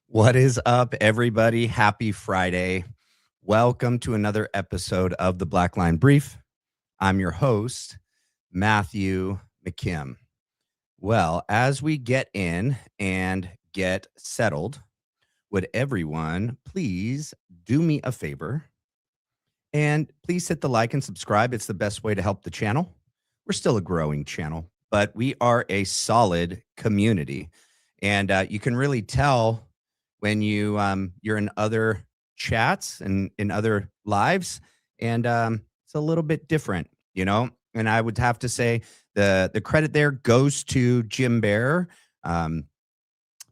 What is up, everybody? Happy Friday. Welcome to another episode of the Black Line Brief. I'm your host, Matthew McKim. Well, as we get in and get settled, would everyone please do me a favor and please hit the like and subscribe? It's the best way to help the channel. We're still a growing channel, but we are a solid community. And you can really tell when you're in other chats and in other lives, and it's a little bit different, you know. And I would have to say the credit there goes to Jim Bear, um,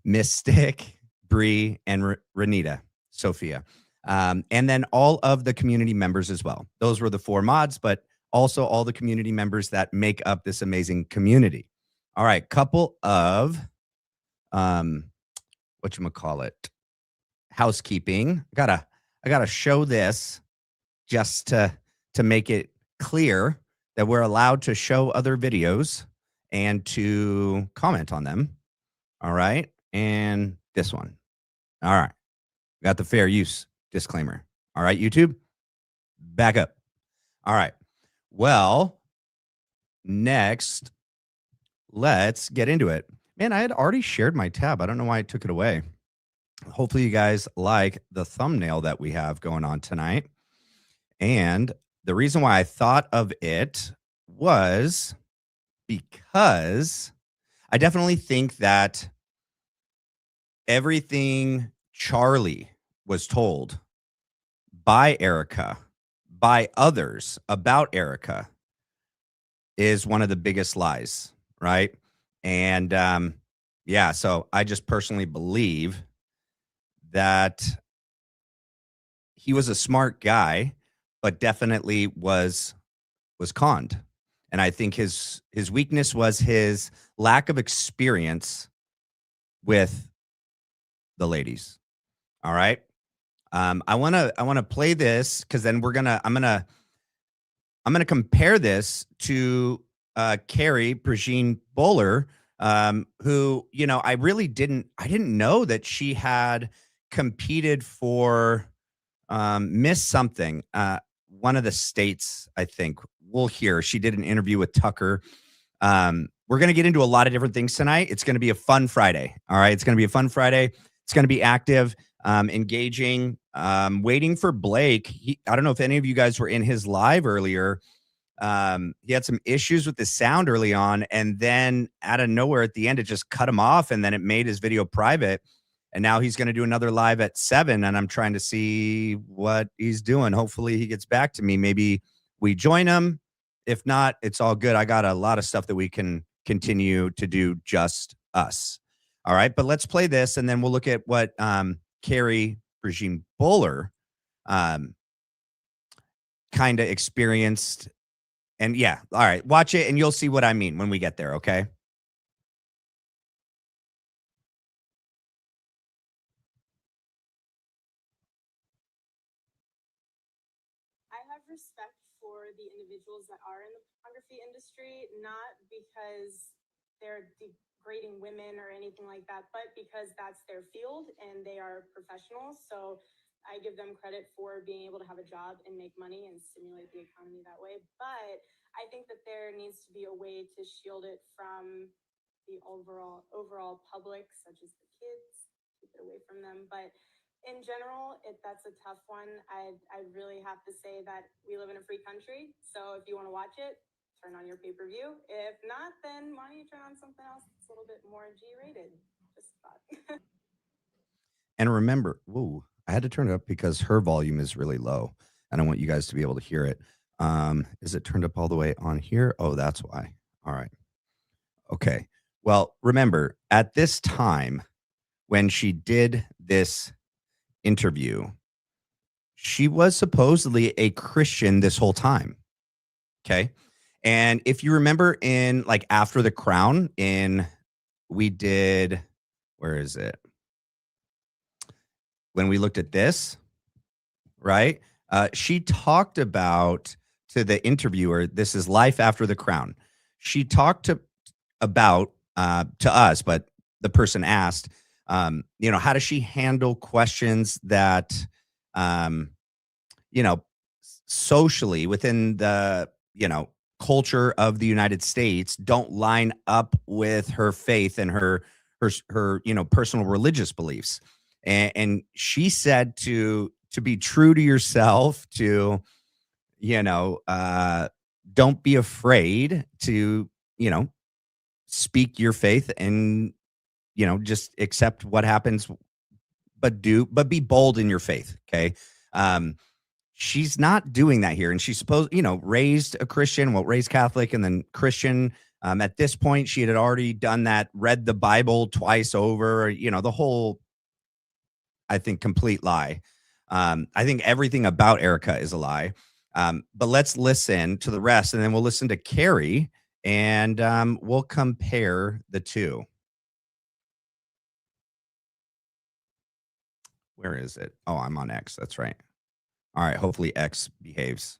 Mystic, Bree, and Renita, Sophia, and then all of the community members as well. Those were the four mods, but also all the community members that make up this amazing community. All right, couple of whatchamacallit, housekeeping. I gotta show this just to make it clear that we're allowed to show other videos and to comment on them. All right. And this one. All right. Got the fair use disclaimer. All right, YouTube, back up. All right. Well, next, let's get into it. Man, I had already shared my tab. I don't know why I took it away. Hopefully, you guys like the thumbnail that we have going on tonight. And the reason why I thought of it was because I definitely think that everything Charlie was told by Erika, by others about Erika, is one of the biggest lies, right? And yeah, so I just personally believe that he was a smart guy, but definitely was conned. And I think his weakness was his lack of experience with the ladies. All right. I wanna play this because then I'm gonna compare this to Carrie Prejean Bowler, who, you know, I didn't know that she had competed for Miss something, one of the states. I think we'll hear. She did an interview with Tucker. We're gonna get into a lot of different things tonight. It's gonna be a fun Friday. All right, it's gonna be a fun Friday. It's gonna be active, engaging. Waiting for Blake. I don't know if any of you guys were in his live earlier. He had some issues with the sound early on, and then out of nowhere at the end, it just cut him off, and then it made his video private. And now he's going to do another live at 7, and I'm trying to see what he's doing. Hopefully he gets back to me. Maybe we join him. If not, it's all good. I got a lot of stuff that we can continue to do just us. All right, but let's play this, and then we'll look at what Carrie Prejean Bowler kind of experienced. And yeah, all right, watch it and you'll see what I mean when we get there, okay? I have respect for the individuals that are in the photography industry, not because they're degrading women or anything like that, but because that's their field and they are professionals. So I give them credit for being able to have a job and make money and stimulate the economy that way. But I think that there needs to be a way to shield it from the overall public, such as the kids, keep it away from them. But in general, that's a tough one. I really have to say that we live in a free country. So if you want to watch it, turn on your pay-per-view. If not, then why don't you turn on something else that's a little bit more G-rated? Just thought. And remember, whoa, I had to turn it up because her volume is really low and I want you guys to be able to hear it. Is it turned up all the way on here? Oh, that's why. All right. Okay. Well, remember, at this time when she did this interview, she was supposedly a Christian this whole time. Okay. And if you remember in like After the Crown, we did, where is it? When we looked at this, right? She talked about to the interviewer, this is Life After the Crown. She talked about to us, but the person asked, How does she handle questions that, um, you know, socially within the, culture of the United States don't line up with her faith and her personal religious beliefs. And she said to be true to yourself, to, you know, uh, don't be afraid to, you know, speak your faith and, just accept what happens, but be bold in your faith. Okay. Um, she's not doing that here. And she's supposed, raised a Christian, well, raised Catholic and then Christian. At this point, she had already done that, read the Bible twice over, the whole, I think, complete lie. I think everything about Erika is a lie. But let's listen to the rest and then we'll listen to Carrie and we'll compare the two. Where is it? Oh, I'm on X. That's right. All right. Hopefully X behaves.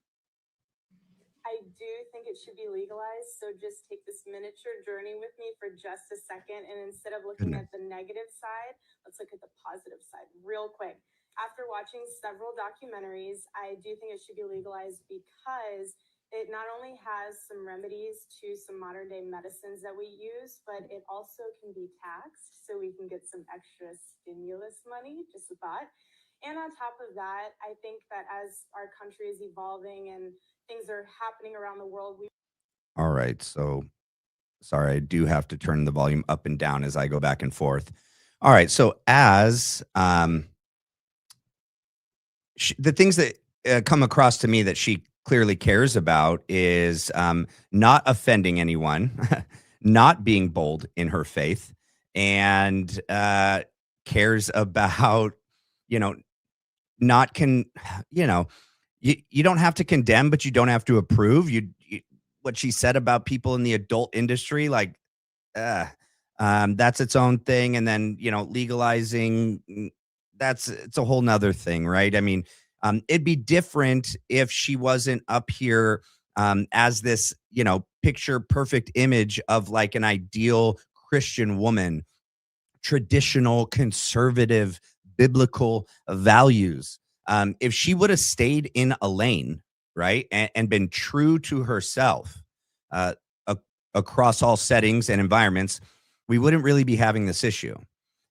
I do think it should be legalized. So just take this miniature journey with me for just a second. And instead of looking Goodness. at the negative side, let's look at the positive side real quick. After watching several documentaries, I do think it should be legalized because it not only has some remedies to some modern day medicines that we use, but it also can be taxed so we can get some extra stimulus money, just a thought. And on top of that, I think that as our country is evolving and things are happening around the world, we All right. So sorry, I do have to turn the volume up and down as I go back and forth. All right. So as the things that come across to me that she clearly cares about is not offending anyone, not being bold in her faith, and cares about, you know, not can, you know, you don't have to condemn, but you don't have to approve. What she said about people in the adult industry, like, uh, that's its own thing. And then, legalizing, it's a whole nother thing, right? I mean, it'd be different if she wasn't up here as this, picture perfect image of like an ideal Christian woman, traditional, conservative, biblical values. If she would have stayed in a lane, right, and been true to herself uh, a- across all settings and environments, we wouldn't really be having this issue.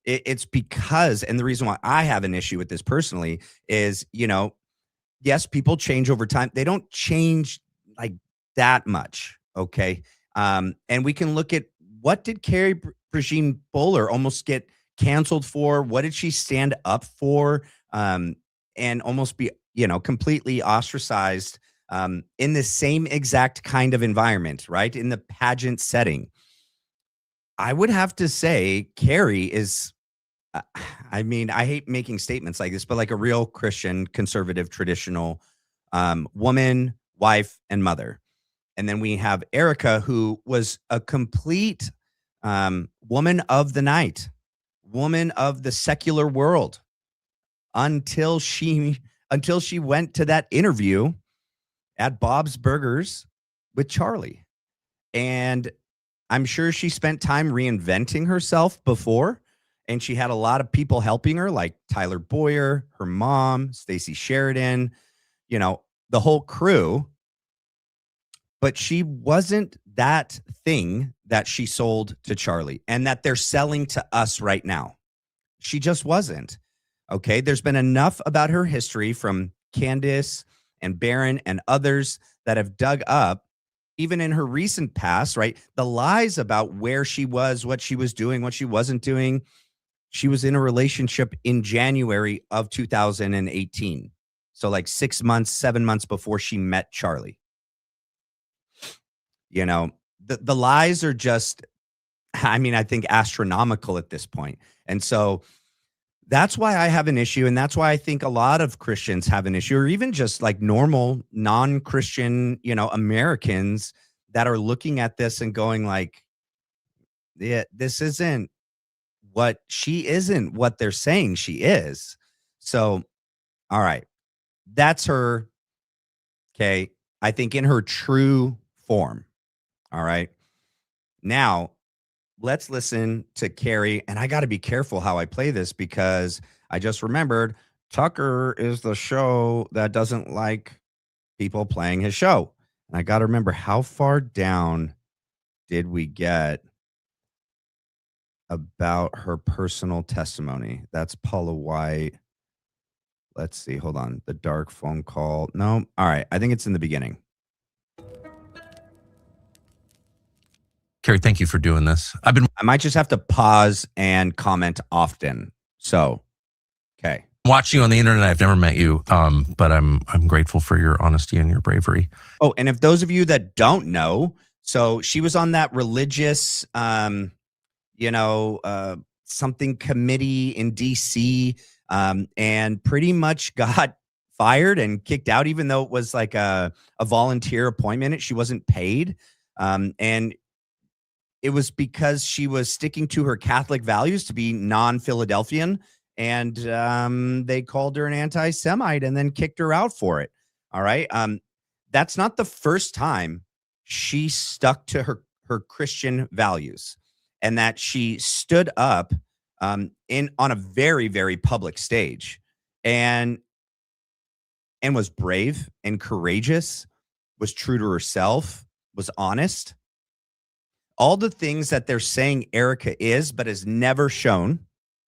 It's because, and the reason why I have an issue with this personally is, yes, people change over time. They don't change like that much. Okay. And we can look at what did Carrie Prejean Bowler almost get canceled for? What did she stand up for? And almost be, completely ostracized in the same exact kind of environment, right? In the pageant setting. I would have to say Carrie is uh, I mean, I hate making statements like this, but like a real Christian, conservative, traditional woman, wife, and mother. And then we have Erika, who was a complete woman of the night, woman of the secular world until she went to that interview at Bob's Burgers with Charlie. And I'm sure she spent time reinventing herself before, and she had a lot of people helping her, like Tyler Boyer, her mom, Stacey Sheridan, you know, the whole crew. But she wasn't that thing that she sold to Charlie and that they're selling to us right now. She just wasn't. Okay. There's been enough about her history from Candace and Barron and others that have dug up, even in her recent past, right? The lies about where she was, what she was doing, what she wasn't doing. She was in a relationship in January of 2018. So, like 6 months, 7 months before she met Charlie. You know, the lies are just, I mean, I think astronomical at this point. And so that's why I have an issue. And that's why I think a lot of Christians have an issue, or even just like normal, non Christian, Americans that are looking at this and going, like, yeah, this isn't she isn't what they're saying she is. So, all right, that's her. Okay. I think in her true form. All right. Now, let's listen to Carrie. And I got to be careful how I play this because I just remembered Tucker is the show that doesn't like people playing his show. And I got to remember, how far down did we get about her personal testimony? That's Paula White. Let's see. Hold on. The dark phone call. No. All right. I think it's in the beginning. Carrie, thank you for doing this. I might just have to pause and comment often. So, okay. Watching you on the internet. I've never met you, but I'm grateful for your honesty and your bravery. Oh, and if those of you that don't know, so she was on that religious, something committee in DC, and pretty much got fired and kicked out, even though it was like a volunteer appointment. She wasn't paid. And it was because she was sticking to her Catholic values to be non-Philadelphian. And they called her an anti-Semite and then kicked her out for it. All right. That's not the first time she stuck to her Christian values, and that she stood up on a very, very public stage and was brave and courageous, was true to herself, was honest. All the things that they're saying Erika is, but is never shown.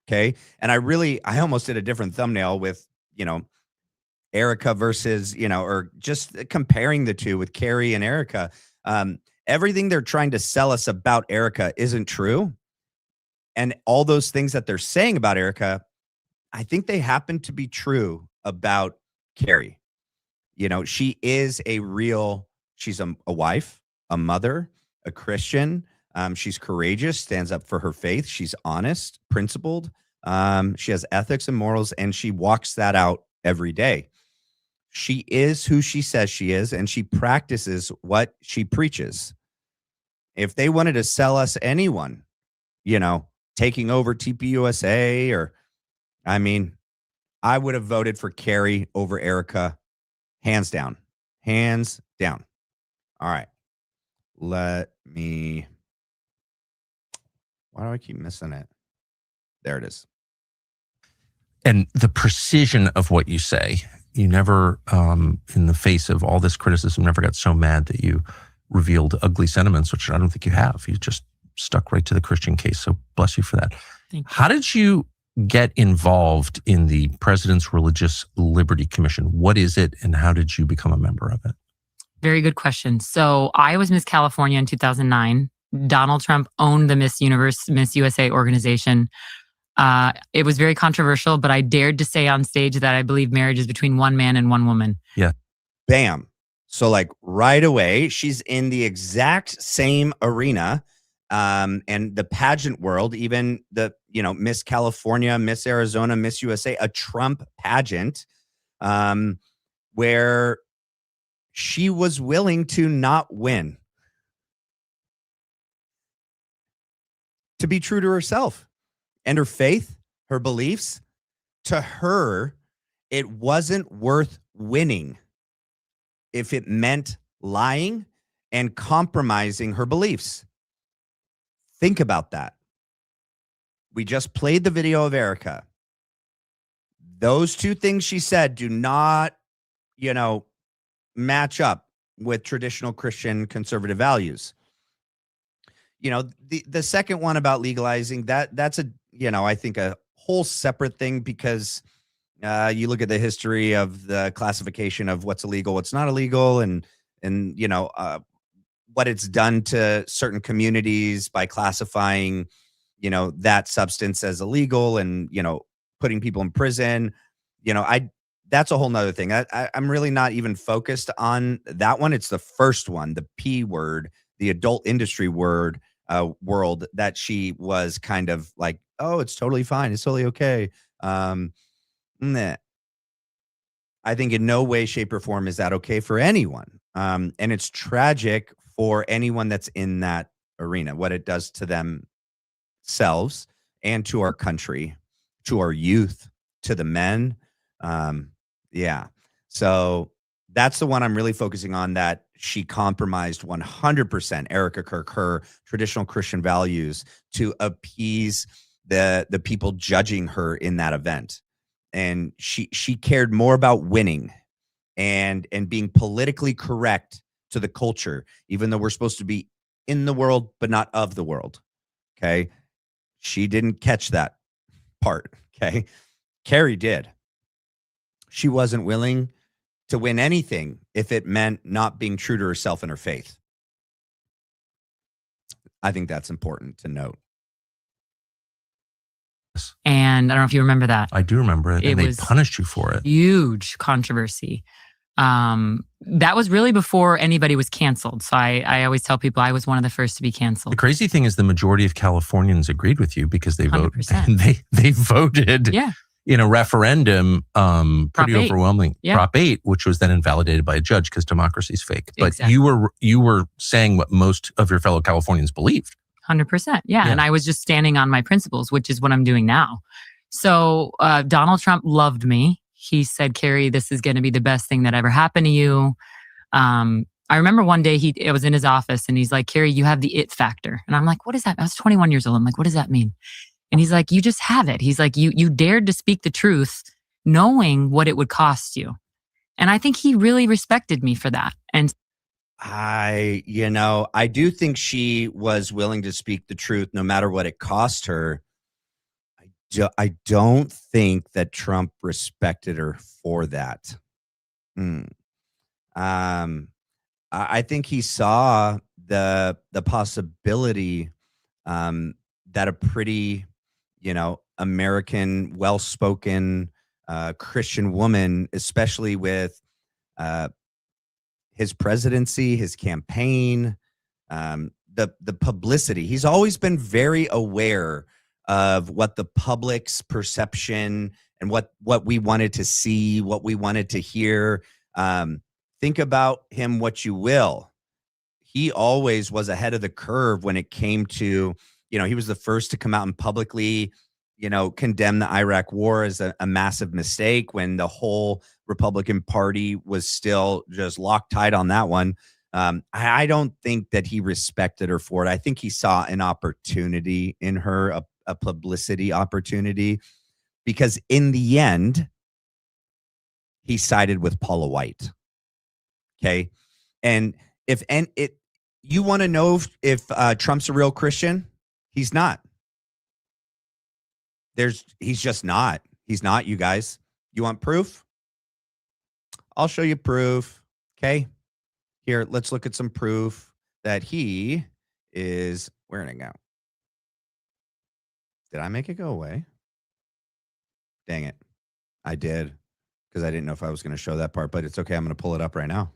Okay. And I almost did a different thumbnail with, Erika versus, or just comparing the two with Carrie and Erika. Everything they're trying to sell us about Erika isn't true. And all those things that they're saying about Erika, I think they happen to be true about Carrie. She is she's a wife, a mother, a Christian. She's courageous, stands up for her faith. She's honest, principled. She has ethics and morals, and she walks that out every day. She is who she says she is, and she practices what she preaches. If they wanted to sell us anyone, taking over TPUSA I would have voted for Carrie over Erika, hands down. Hands down. All right. Why do I keep missing it? There it is. And the precision of what you say, you never, in the face of all this criticism, never got so mad that you revealed ugly sentiments, which I don't think you have. You just stuck right to the Christian case. So bless you for that. Thank you. How did you get involved in the President's Religious Liberty Commission? What is it, and how did you become a member of it? Very good question. So I was Miss California in 2009. Donald Trump owned the Miss Universe, Miss USA organization. It was very controversial, but I dared to say on stage that I believe marriage is between one man and one woman. Yeah. Bam. So like right away, she's in the exact same arena. And the pageant world, even the, Miss California, Miss Arizona, Miss USA, a Trump pageant, where she was willing to not win, to be true to herself and her faith, her beliefs. To her, it wasn't worth winning if it meant lying and compromising her beliefs. Think about that. We just played the video of Erika. Those two things she said do not, match up with traditional Christian conservative values. The second one about legalizing, that's I think a whole separate thing, because you look at the history of the classification of what's illegal, what's not illegal, and what it's done to certain communities by classifying, that substance as illegal and, putting people in prison. That's a whole nother thing. I'm really not even focused on that one. It's the first one, the P word, the adult industry world that she was kind of like, oh, it's totally fine. It's totally okay. Nah. I think in no way, shape, or form is that okay for anyone. And it's tragic for anyone that's in that arena, what it does to themselves and to our country, to our youth, to the men. Yeah. So that's the one I'm really focusing on, that she compromised 100%, Erika Kirk, her traditional Christian values to appease the people judging her in that event. And she cared more about winning and being politically correct to the culture, even though we're supposed to be in the world, but not of the world. Okay. She didn't catch that part. Okay. Carrie did. She wasn't willing to win anything if it meant not being true to herself and her faith. I think that's important to note. And I don't know if you remember that. I do remember it. And they was punished you for it. Huge controversy. That was really before anybody was canceled. So I always tell people I was one of the first to be The canceled. crazy thing is the majority of Californians agreed with you because they voted. 100%. They voted Yeah. in a referendum, pretty 8. overwhelming. Yeah. Prop 8, which was then invalidated by a judge because democracy is fake. But Exactly. you were saying what most of your fellow Californians believed. 100%. Yeah. Yeah. And I was just standing on my principles, which is what I'm doing now. So Donald Trump loved me. He said, Carrie, this is going to be the best thing that ever happened to you. I remember one day it was in his office and he's like, Carrie, you have the it factor. And I'm like, what is that? I was 21 years old. I'm like, what does that mean? And he's like, you just have it. He's like, you dared to speak the truth knowing what it would cost you. And I think he really respected me for that. And I do think she was willing to speak the truth no matter what it cost her. I don't think that Trump respected her for that. I think he saw the possibility that a pretty, American, well-spoken Christian woman, especially with his presidency, his campaign, the publicity. He's always been very aware of what the public's perception and what we wanted to see, what we wanted to hear. Think about him what you will. He always was ahead of the curve when it came to, he was the first to come out and publicly, condemn the Iraq war as a massive mistake when the whole Republican Party was still just Loctite on that one. I don't think that he respected her for it. I think he saw an opportunity in her, a publicity opportunity, because in the end, he sided with Paula White. Okay. And you want to know if Trump's a real Christian? He's not. He's just not. He's not, you guys. You want proof? I'll show you proof. Okay. Here, let's look at some proof that he is wearing out. Did I make it go away? Dang it. I did, because I didn't know if I was going to show that part, but it's okay. I'm going to pull it up right now.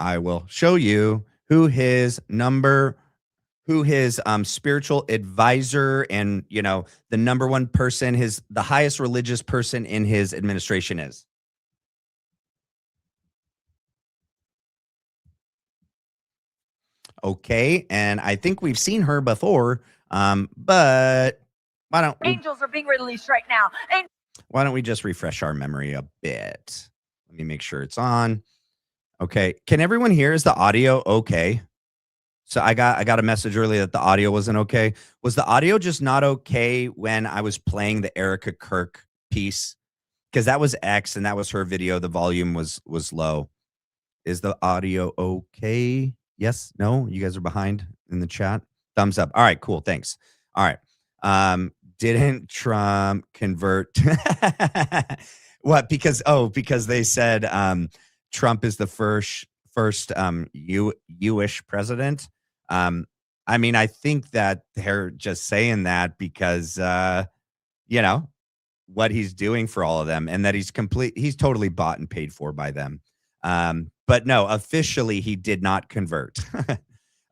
I will show you who his spiritual advisor and, the number one person, the highest religious person in his administration is. Okay. And I think we've seen her before. But why don't angels are being released right now? Why don't we just refresh our memory a bit? Let me make sure it's on. Okay. Can everyone hear? Is the audio okay? So I got a message earlier that the audio wasn't okay. Was the audio just not okay when I was playing the Erika Kirk piece? Because that was X and that was her video. The volume was low. Is the audio okay? Yes? No? You guys are behind in the chat? Thumbs up. All right, cool. Thanks. All right. Didn't Trump convert? What? Because they said Trump is the first Jewish president. I mean, I think that they're just saying that because what he's doing for all of them, and that he's totally bought and paid for by them. But no, officially he did not convert.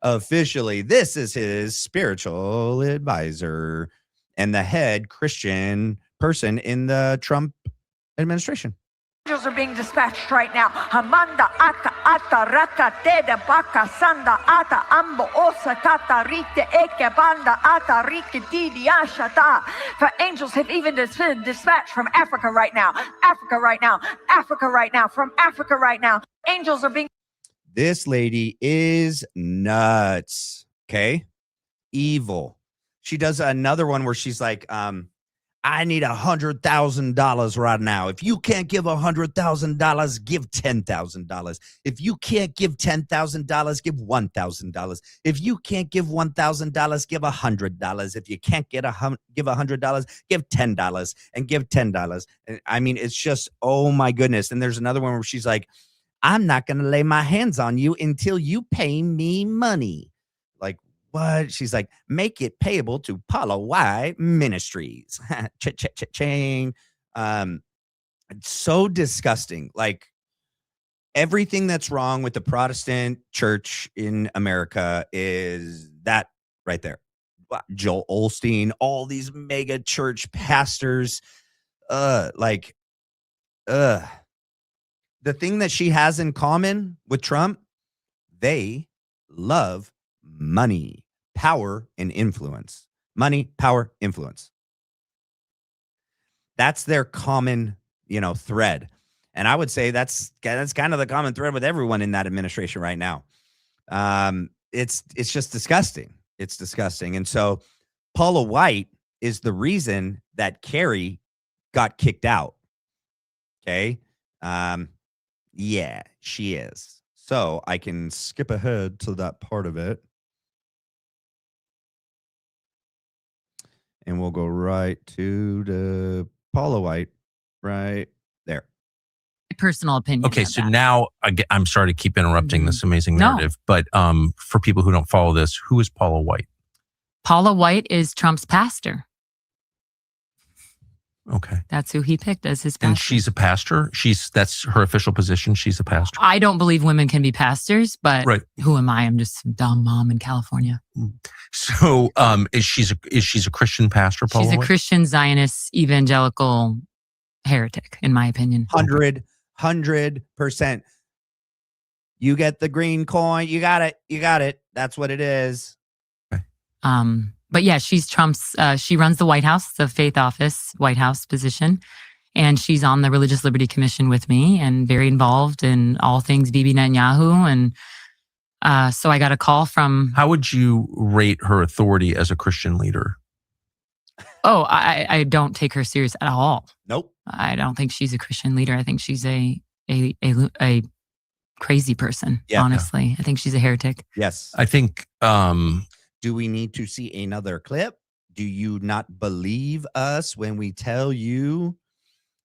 Officially, this is his spiritual advisor and the head Christian person in the Trump administration. Angels are being dispatched right now. Hamanda aka ata raka teda baka sanda ata ambo osa tata rite eke banda ata rike didi ashata. For angels have even been dispatched from Africa right now. Africa right now. Africa right now. From Africa right now. Angels are being This lady is nuts. Okay. Evil. She does another one where she's like, I need $100,000 right now. If you can't give $100,000, give $10,000. If you can't give $10,000, give $1,000. If you can't give $1,000, give $100. If you can't give $100, give $10 and give $10. And I mean, it's just, oh my goodness. And there's another one where she's like, I'm not going to lay my hands on you until you pay me money. Like, what? She's like, make it payable to Paula White Ministries. Chain. It's so disgusting. Like, everything that's wrong with the Protestant church in America is that right there. Joel Osteen, all these mega church pastors, the thing that she has in common with Trump, they love money, power, and influence. Money, power, influence. That's their common, thread. And I would say that's kind of the common thread with everyone in that administration right now. It's just disgusting. It's disgusting. And so Paula White is the reason that Carrie got kicked out. Okay. Yeah, she is. So I can skip ahead to that part of it. And we'll go right to the Paula White right there. Personal opinion. Okay, so now I'm sorry to keep interrupting this amazing narrative, but for people who don't follow this, who is Paula White? Paula White is Trump's pastor. Okay. That's who he picked as his pastor. And she's a pastor? That's her official position? She's a pastor? I don't believe women can be pastors, but right. Who am I? I'm just some dumb mom in California. So is she a Christian pastor, Paula She's a White? Christian Zionist evangelical heretic, in my opinion. 100%. You get the green coin. You got it. That's what it is. Okay. But yeah, she's Trump's, she runs the White House, the faith office, White House position. And she's on the Religious Liberty Commission with me and very involved in all things Bibi Netanyahu. And so I got a call from... How would you rate her authority as a Christian leader? Oh, I don't take her serious at all. Nope. I don't think she's a Christian leader. I think she's a crazy person, honestly. Yeah. I think she's a heretic. Yes. I think... Do we need to see another clip? Do you not believe us when we tell you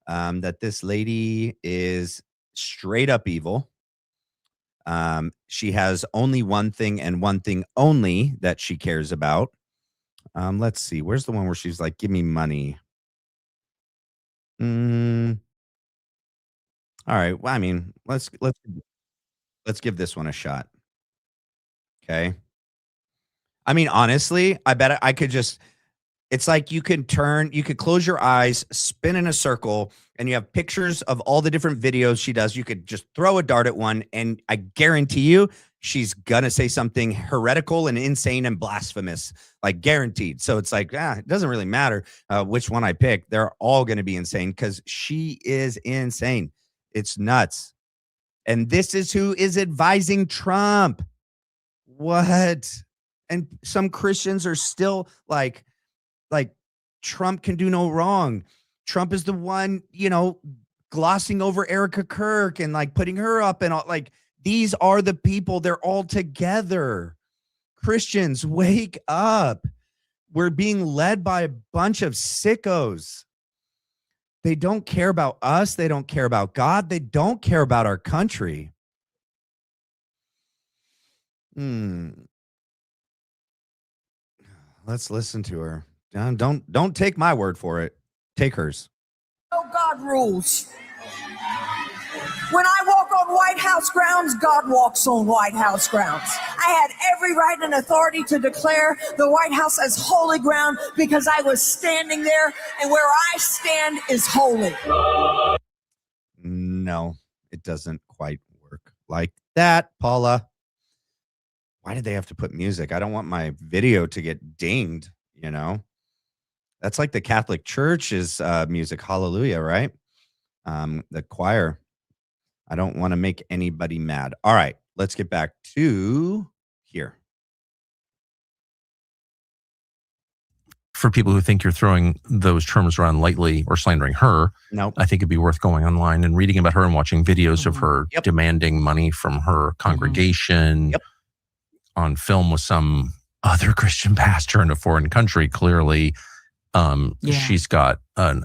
that this lady is straight up evil? She has only one thing and one thing only that she cares about. Let's see. Where's the one where she's like, give me money? All right. Well, I mean, let's give this one a shot. Okay. I mean, honestly, I bet I could just, it's like you could close your eyes, spin in a circle, and you have pictures of all the different videos she does. You could just throw a dart at one, and I guarantee you, she's going to say something heretical and insane and blasphemous, like guaranteed. So it's like, it doesn't really matter which one I pick. They're all going to be insane because she is insane. It's nuts. And this is who is advising Trump. What? And some Christians are still like Trump can do no wrong. Trump is the one, glossing over Erika Kirk and like putting her up and all. Like, these are the people. They're all together. Christians, wake up. We're being led by a bunch of sickos. They don't care about us. They don't care about God. They don't care about our country. Let's listen to her. Don't take my word for it. Take hers. Oh, God rules. When I walk on White House grounds, God walks on White House grounds. I had every right and authority to declare the White House as holy ground because I was standing there, and where I stand is holy. No, it doesn't quite work like that, Paula. Why did they have to put music? I don't want my video to get dinged, That's like the Catholic Church's music, hallelujah, right? The choir. I don't want to make anybody mad. All right, let's get back to here. For people who think you're throwing those terms around lightly or slandering her, No, I think it'd be worth going online and reading about her and watching videos of her Yep. demanding money from her congregation Yep. on film with some other Christian pastor in a foreign country. Clearly, she's got a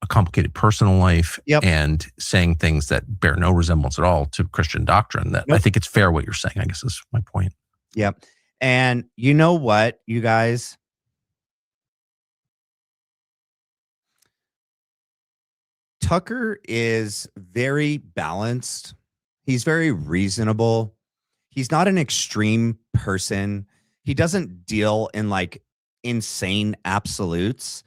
complicated personal life Yep. and saying things that bear no resemblance at all to Christian doctrine. That I think it's fair what you're saying, I guess is my point. Yep. And you know what, you guys? Tucker is very balanced. He's very reasonable. He's not an extreme person. He doesn't deal in like insane absolutes.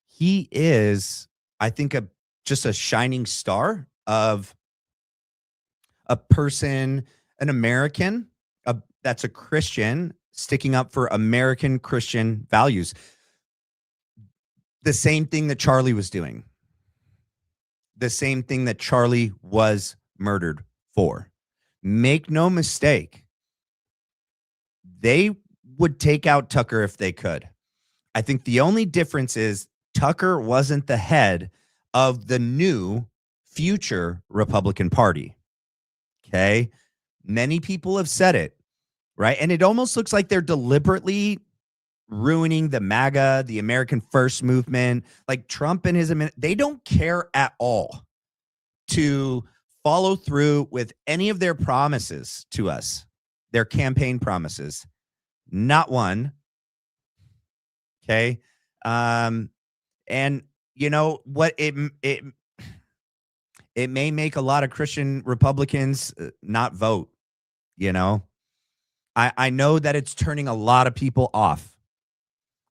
He is, I think, just a shining star of a person, an American, that's a Christian sticking up for American Christian values. The same thing that Charlie was doing. The same thing that Charlie was murdered for. Make no mistake, they would take out Tucker if they could. I think the only difference is Tucker wasn't the head of the new future Republican Party. Okay? Many people have said it, right? And it almost looks like they're deliberately ruining the MAGA, the American First movement. Like Trump and his, they don't care at all to follow through with any of their promises to us, their campaign promises. Not one. Okay. And you know what? It may make a lot of Christian Republicans not vote. You know, I know that it's turning a lot of people off.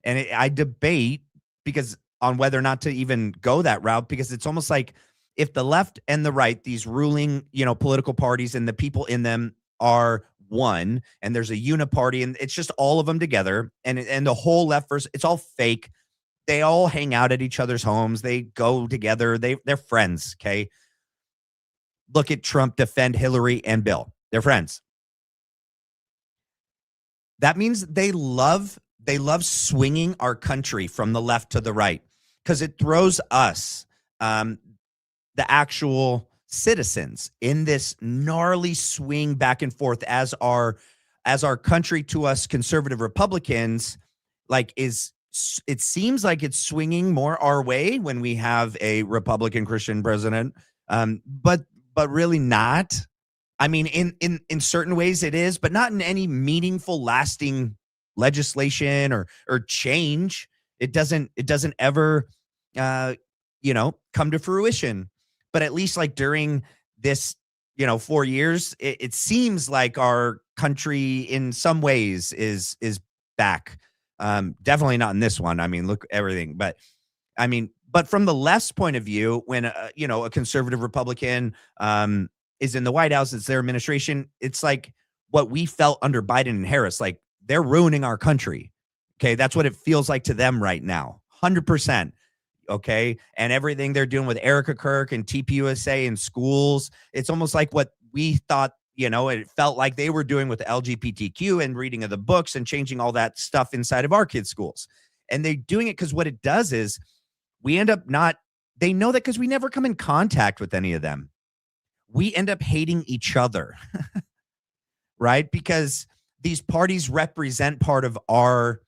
And I debate because on whether or not to even go that route, because it's almost like if the left and the right, these ruling, political parties and the people in them are one, and there's a uniparty, and it's just all of them together, and the whole left versus, it's all fake. They all hang out at each other's homes. They go together. They're friends. Okay. Look at Trump defend Hillary and Bill. They're friends. That means they love swinging our country from the left to the right because it throws us, the actual citizens, in this gnarly swing back and forth as our country to us conservative Republicans, it seems like it's swinging more our way when we have a Republican Christian president, but really not. I mean, in certain ways it is, but not in any meaningful, lasting legislation or change. It doesn't ever come to fruition. But at least like during this 4 years, it seems like our country in some ways is back. Definitely not in this one. I mean, look, everything. But I mean, but from the left's point of view, when a conservative Republican is in the White House, it's their administration, it's like what we felt under Biden and Harris. Like, they're ruining our country. Okay. That's what it feels like to them right now. 100%. Okay. And everything they're doing with Erika Kirk and TPUSA in schools, it's almost like what we thought, it felt like they were doing with the LGBTQ and reading of the books and changing all that stuff inside of our kids' schools. And they're doing it because what it does is we end up they know that because we never come in contact with any of them. We end up hating each other, right? Because these parties represent part of our,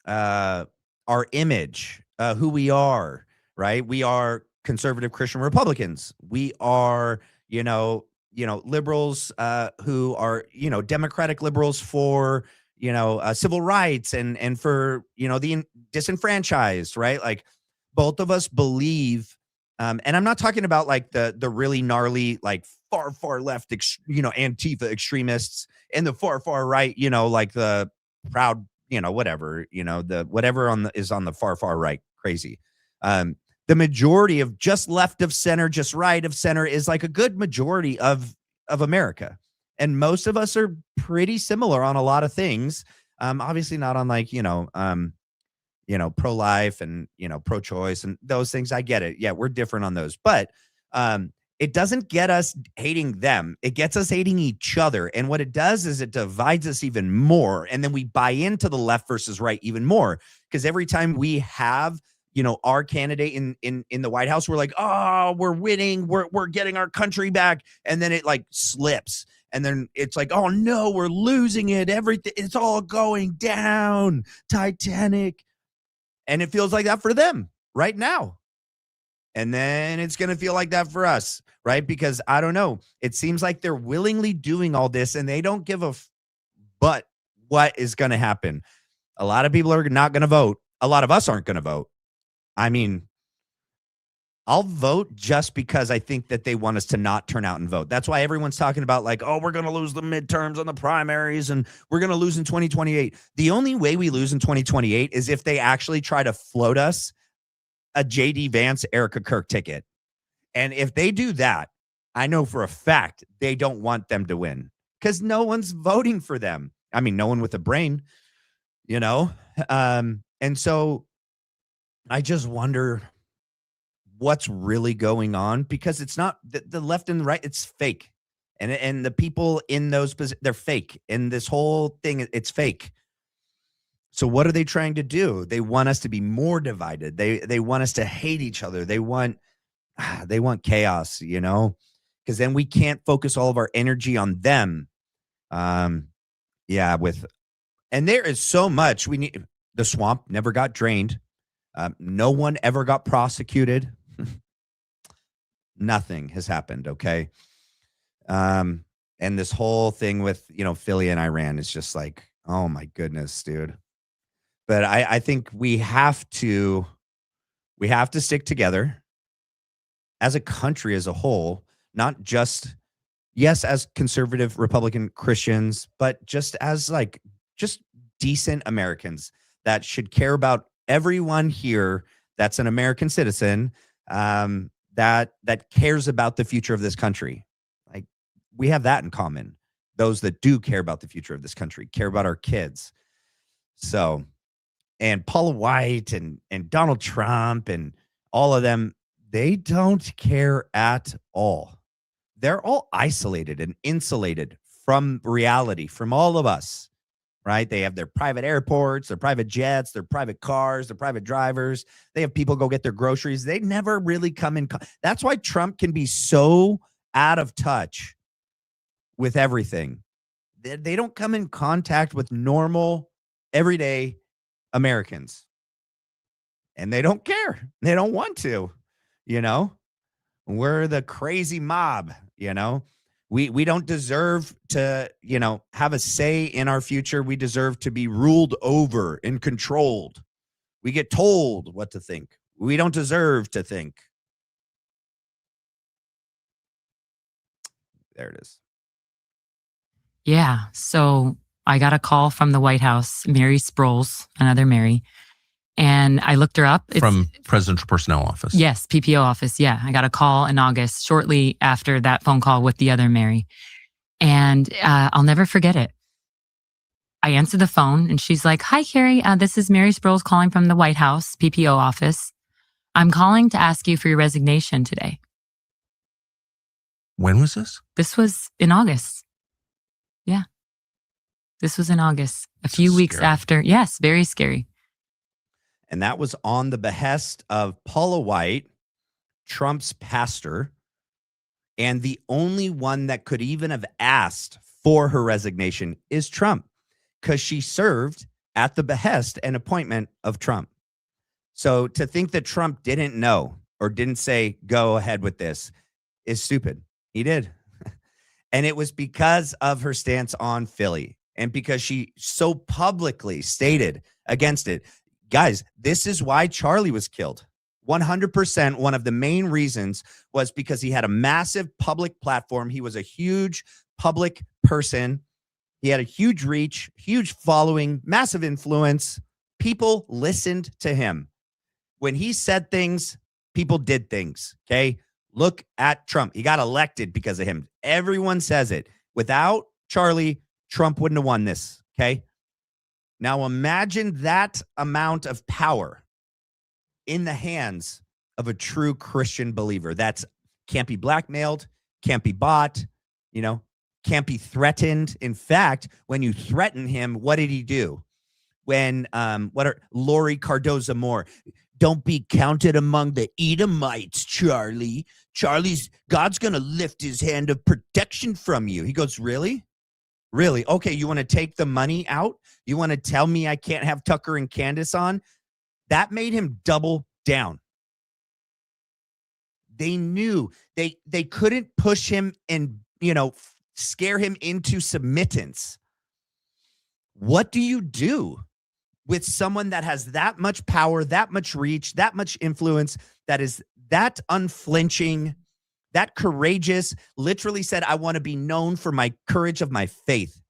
our image, who we are, right? We are conservative Christian Republicans. We are, liberals who are, democratic liberals for, civil rights and for, the disenfranchised, right? Like, both of us believe, and I'm not talking about like the really gnarly, like far left, Antifa extremists, and the far right, like the proud, whatever, the whatever is on the far right, crazy. The majority of just left of center, just right of center is like a good majority of America. And most of us are pretty similar on a lot of things. Obviously not on like, pro-life and, pro-choice and those things. I get it. Yeah, we're different on those. But it doesn't get us hating them. It gets us hating each other. And what it does is it divides us even more. And then we buy into the left versus right even more. Because every time we have, our candidate in the White House, we're like, oh, we're winning. We're getting our country back. And then it like slips. And then it's like, oh no, we're losing it. Everything, it's all going down. Titanic. And it feels like that for them right now. And then it's going to feel like that for us, right? Because I don't know. It seems like they're willingly doing all this and they don't give a but what is going to happen. A lot of people are not going to vote. A lot of us aren't going to vote. I mean, I'll vote just because I think that they want us to not turn out and vote. That's why everyone's talking about like, oh, we're going to lose the midterms on the primaries and we're going to lose in 2028. The only way we lose in 2028 is if they actually try to float us a JD Vance, Erika Kirk ticket. And if they do that, I know for a fact they don't want them to win because no one's voting for them. I mean, no one with a brain, and so I just wonder what's really going on because it's not the left and the right. It's fake. And the people in those positions, they're fake. And this whole thing, it's fake. So what are they trying to do? They want us to be more divided. They want us to hate each other. They want chaos, because then we can't focus all of our energy on them. And there is so much we need. The swamp never got drained. No one ever got prosecuted. Nothing has happened. Okay. And this whole thing with, Philly and Iran is just like, oh my goodness, dude. But I think we have to stick together as a country as a whole, not just, yes, as conservative Republican Christians, but just as just decent Americans that should care about everyone here that's an American citizen, that cares about the future of this country. Like we have that in common. Those that do care about the future of this country, care about our kids. So, and Paula White and Donald Trump and all of them, they don't care at all. They're all isolated and insulated from reality, from all of us, right? They have their private airports, their private jets, their private cars, their private drivers. They have people go get their groceries. They never really come in. That's why Trump can be so out of touch with everything. They don't come in contact with normal, everyday Americans. And they don't care. They don't want to, We're the crazy mob, We don't deserve to, have a say in our future. We deserve to be ruled over and controlled. We get told what to think. We don't deserve to think. There it is. Yeah. So I got a call from the White House, Mary Sproles, another Mary. And I looked her up. From Presidential Personnel Office. Yes, PPO office. Yeah. I got a call in August, shortly after that phone call with the other Mary. And I'll never forget it. I answered the phone and she's like, hi, Carrie. This is Mary Sproles calling from the White House, PPO office. I'm calling to ask you for your resignation today. When was this? This was in August. Yeah. This was in August, a few weeks after. Yes, very scary. And that was on the behest of Paula White, Trump's pastor, and the only one that could even have asked for her resignation is Trump, because she served at the behest and appointment of Trump. So to think that Trump didn't know or didn't say, go ahead with this is stupid. He did. And it was because of her stance on Philly and because she so publicly stated against it. Guys, this is why Charlie was killed. 100%. One of the main reasons was because he had a massive public platform. He was a huge public person. He had a huge reach, huge following, massive influence. People listened to him. When he said things, people did things. Okay. Look at Trump. He got elected because of him. Everyone says it. Without Charlie, Trump wouldn't have won this. Okay. Now imagine that amount of power in the hands of a true Christian believer that's can't be blackmailed, can't be bought, you know, can't be threatened. In fact, when you threaten him, what did he do? When Lori Cardoza Moore, don't be counted among the Edomites, Charlie. God's gonna lift his hand of protection from you. He goes, really? Really? Okay, you want to take the money out? You want to tell me I can't have Tucker and Candace on? That made him double down. They knew they couldn't push him and, scare him into submittance. What do you do with someone that has that much power, that much reach, that much influence, that is that unflinching, that courageous, literally said, I want to be known for my courage of my faith.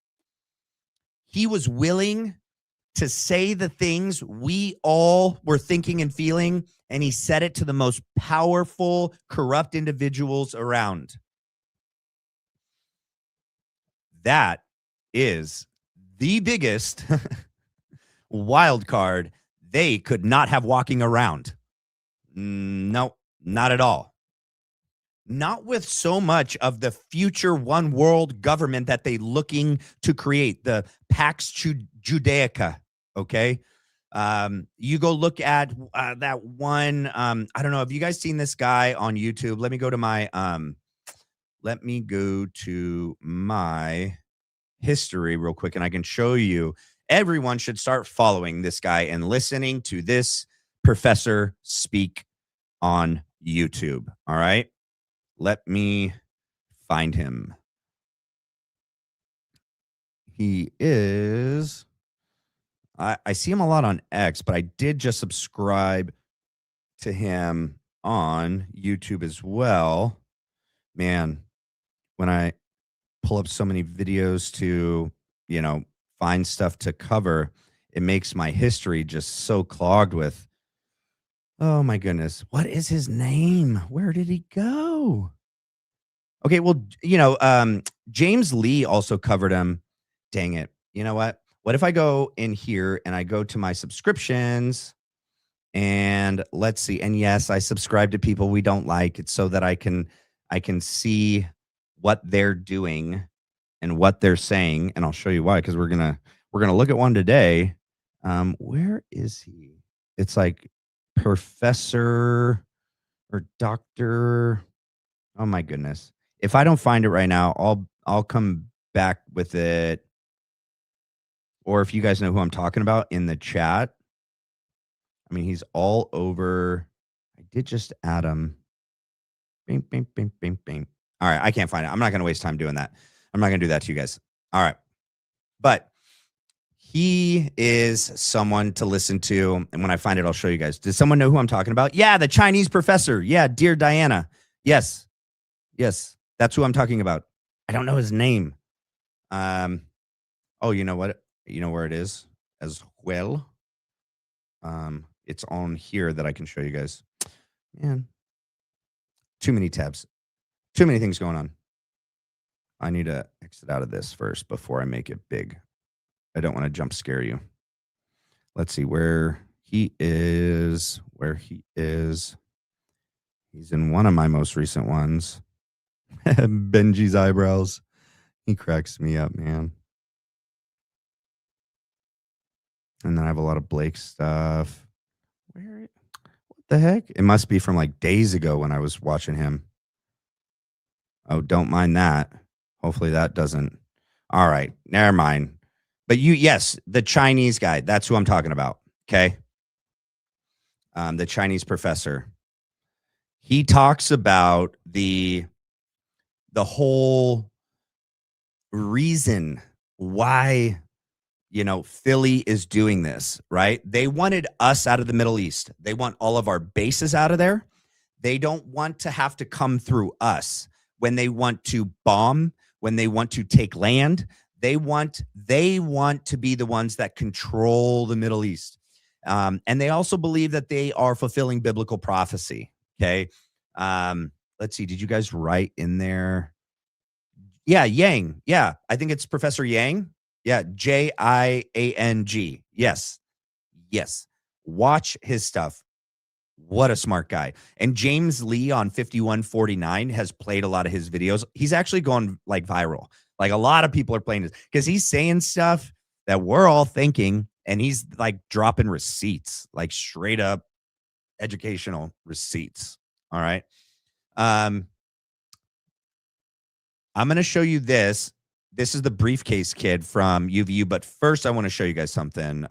He was willing to say the things we all were thinking and feeling, and he said it to the most powerful, corrupt individuals around. That is the biggest wild card they could not have walking around. No, not at all. Not with so much of the future one world government that they looking to create, the Pax Judaica, okay? You go look at that one, I don't know, have you guys seen this guy on YouTube? Let me go to my history real quick, and I can show you. Everyone should start following this guy and listening to this professor speak on YouTube, all right? Let me find him. He is, I see him a lot on X, but I did just subscribe to him on YouTube as well. Man, when I pull up so many videos to, find stuff to cover, it makes my history just so clogged with, oh my goodness, what is his name? Where did he go? Okay, well, James Lee also covered him. Dang it. You know what? What if I go in here and I go to my subscriptions and let's see. And yes, I subscribe to people we don't like. It's so that I can see what they're doing and what they're saying. And I'll show you why, because we're gonna look at one today. Where is he? It's like Professor or Doctor. Oh my goodness. If I don't find it right now, I'll come back with it. Or if you guys know who I'm talking about in the chat. I mean, he's all over. I did just add him. Bing, bing, bing, bing, bing. All right, I can't find it. I'm not going to waste time doing that. I'm not going to do that to you guys. All right. But he is someone to listen to. And when I find it, I'll show you guys. Does someone know who I'm talking about? Yeah, the Chinese professor. Yeah, dear Diana. Yes. Yes, that's who I'm talking about. I don't know his name. Oh, you know what? You know where it is as well? It's on here that I can show you guys. Man, too many tabs. Too many things going on. I need to exit out of this first before I make it big. I don't want to jump scare you. Let's see where he is. He's in one of my most recent ones. Benji's eyebrows. He cracks me up, man. And then I have a lot of Blake stuff. What the heck? It must be from like days ago when I was watching him. Oh, don't mind that. Hopefully that doesn't. All right, never mind. But yes, the Chinese guy. That's who I'm talking about. Okay. The Chinese professor. He talks about the whole reason why, Philly is doing this, right? They wanted us out of the Middle East. They want all of our bases out of there. They don't want to have to come through us when they want to bomb, when they want to take land. They want to be the ones that control the Middle East. And they also believe that they are fulfilling biblical prophecy. Okay. Let's see. Did you guys write in there? Yeah, Yang. Yeah, I think it's Professor Yang. Yeah, Jiang. Yes. Watch his stuff. What a smart guy. And James Lee on 5149 has played a lot of his videos. He's actually gone like viral. Like a lot of people are playing this because he's saying stuff that we're all thinking, and he's like dropping receipts, like straight up educational receipts. All right. I'm going to show you this. This is the briefcase kid from UVU, but first I want to show you guys something.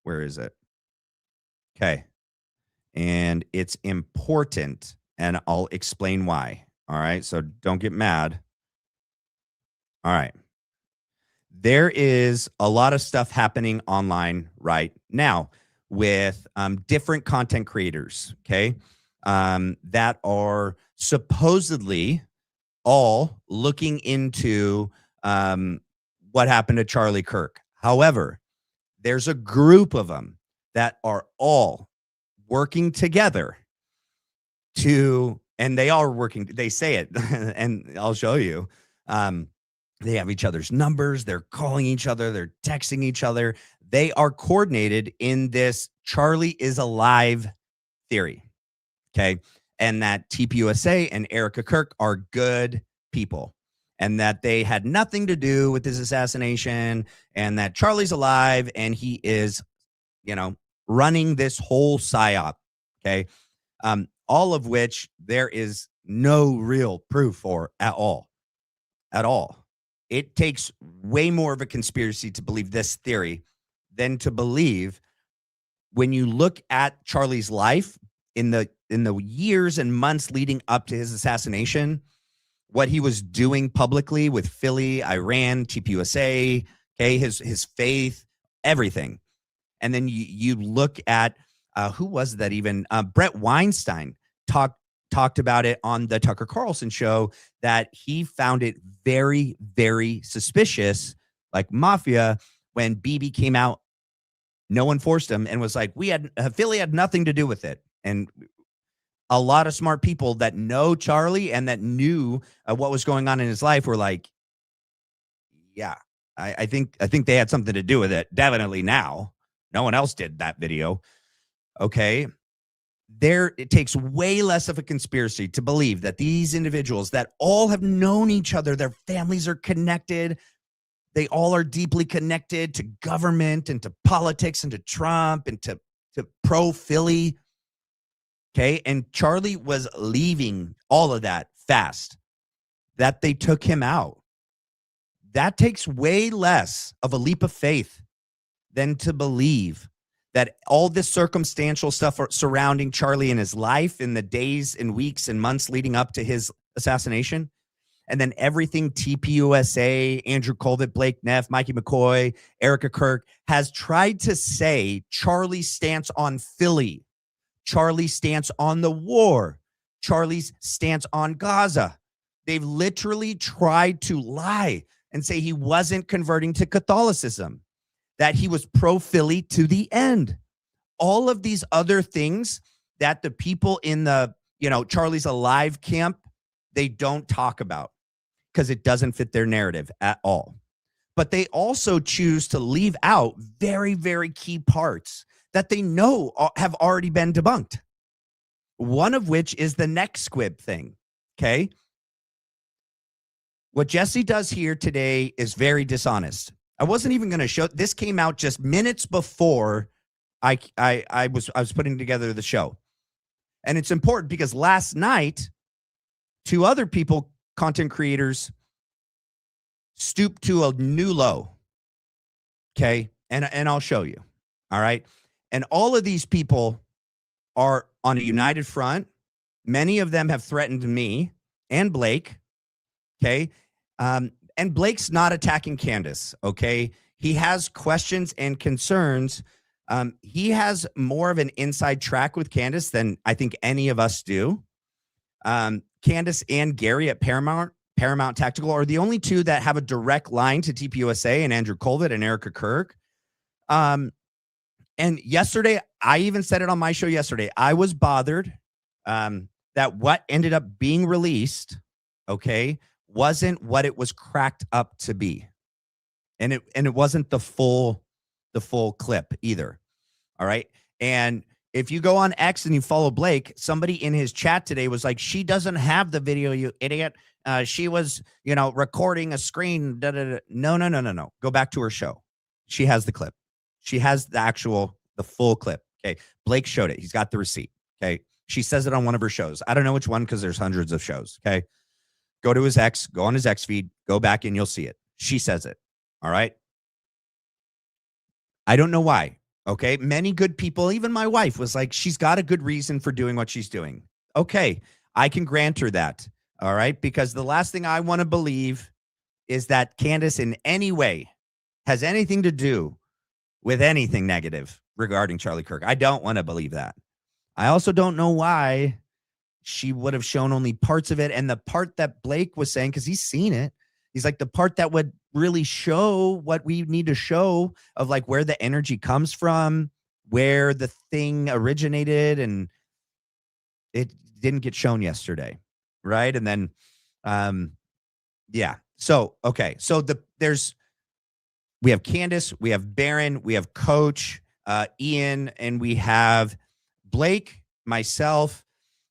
Where is it? Okay. And it's important, and I'll explain why. All right. So don't get mad. All right. There is a lot of stuff happening online right now with different content creators, okay, that are supposedly all looking into what happened to Charlie Kirk. However, there's a group of them that are all working together and they are working, they say it, and I'll show you. They have each other's numbers. They're calling each other. They're texting each other. They are coordinated in this Charlie is alive theory. Okay. And that TPUSA and Erika Kirk are good people, and that they had nothing to do with this assassination, and that Charlie's alive and he is, running this whole psyop. Okay. All of which there is no real proof for at all. It takes way more of a conspiracy to believe this theory than to believe, when you look at Charlie's life in the years and months leading up to his assassination, what he was doing publicly with Philly, Iran, TPUSA, okay, his faith, everything. And then you look at who was that even? Brett Weinstein talked about it on the Tucker Carlson show, that he found it very, very suspicious, like mafia, when BB came out. No one forced him and was like, Philly had nothing to do with it. And a lot of smart people that know Charlie and that knew what was going on in his life were like, yeah, I think they had something to do with it. Definitely now. No one else did that video. Okay. It takes way less of a conspiracy to believe that these individuals that all have known each other, their families are connected, they all are deeply connected to government and to politics and to Trump and to pro-Philly. Okay. And Charlie was leaving all of that fast, that they took him out. That takes way less of a leap of faith than to believe that all this circumstantial stuff surrounding Charlie and his life in the days and weeks and months leading up to his assassination, and then everything TPUSA, Andrew Colvett, Blake Neff, Mikey McCoy, Erika Kirk has tried to say Charlie's stance on Philly, Charlie's stance on the war, Charlie's stance on Gaza. They've literally tried to lie and say he wasn't converting to Catholicism, that he was pro-Philly to the end. All of these other things that the people in the, Charlie's alive camp, they don't talk about because it doesn't fit their narrative at all. But they also choose to leave out very, very key parts that they know have already been debunked. One of which is the neck squib thing, okay? What Jesse does here today is very dishonest. I wasn't even going to show. This came out just minutes before I was putting together the show, and it's important because last night, two other people, content creators, stooped to a new low. Okay, and I'll show you. All right, and all of these people are on a united front. Many of them have threatened me and Blake. Okay. And Blake's not attacking Candace, okay? He has questions and concerns. He has more of an inside track with Candace than I think any of us do. Candace and Gary at Paramount Tactical are the only two that have a direct line to TPUSA and Andrew Colvett and Erika Kirk. And yesterday, I even said it on my show yesterday, I was bothered that what ended up being released, okay, wasn't what it was cracked up to be. And it wasn't the full clip either. All right. And If you go on X and you follow Blake, somebody in his chat today was like, she doesn't have the video, you idiot. She was, recording a screen. Da, da, da. No. Go back to her show. She has the clip. She has the full clip. Okay. Blake showed it. He's got the receipt. Okay. She says it on one of her shows. I don't know which one because there's hundreds of shows. Okay. Go to his X, go on his X feed, go back and you'll see it. She says it. All right. I don't know why. Okay. Many good people, even my wife was like, she's got a good reason for doing what she's doing. Okay. I can grant her that. All right. Because the last thing I want to believe is that Candace in any way has anything to do with anything negative regarding Charlie Kirk. I don't want to believe that. I also don't know why she would have shown only parts of it. And the part that Blake was saying, because he's seen it, he's like, the part that would really show what we need to show of like where the energy comes from, where the thing originated, and it didn't get shown yesterday. Right. And then, yeah. So, okay. So we have Candace, we have Baron, we have Coach, Ian, and we have Blake, myself,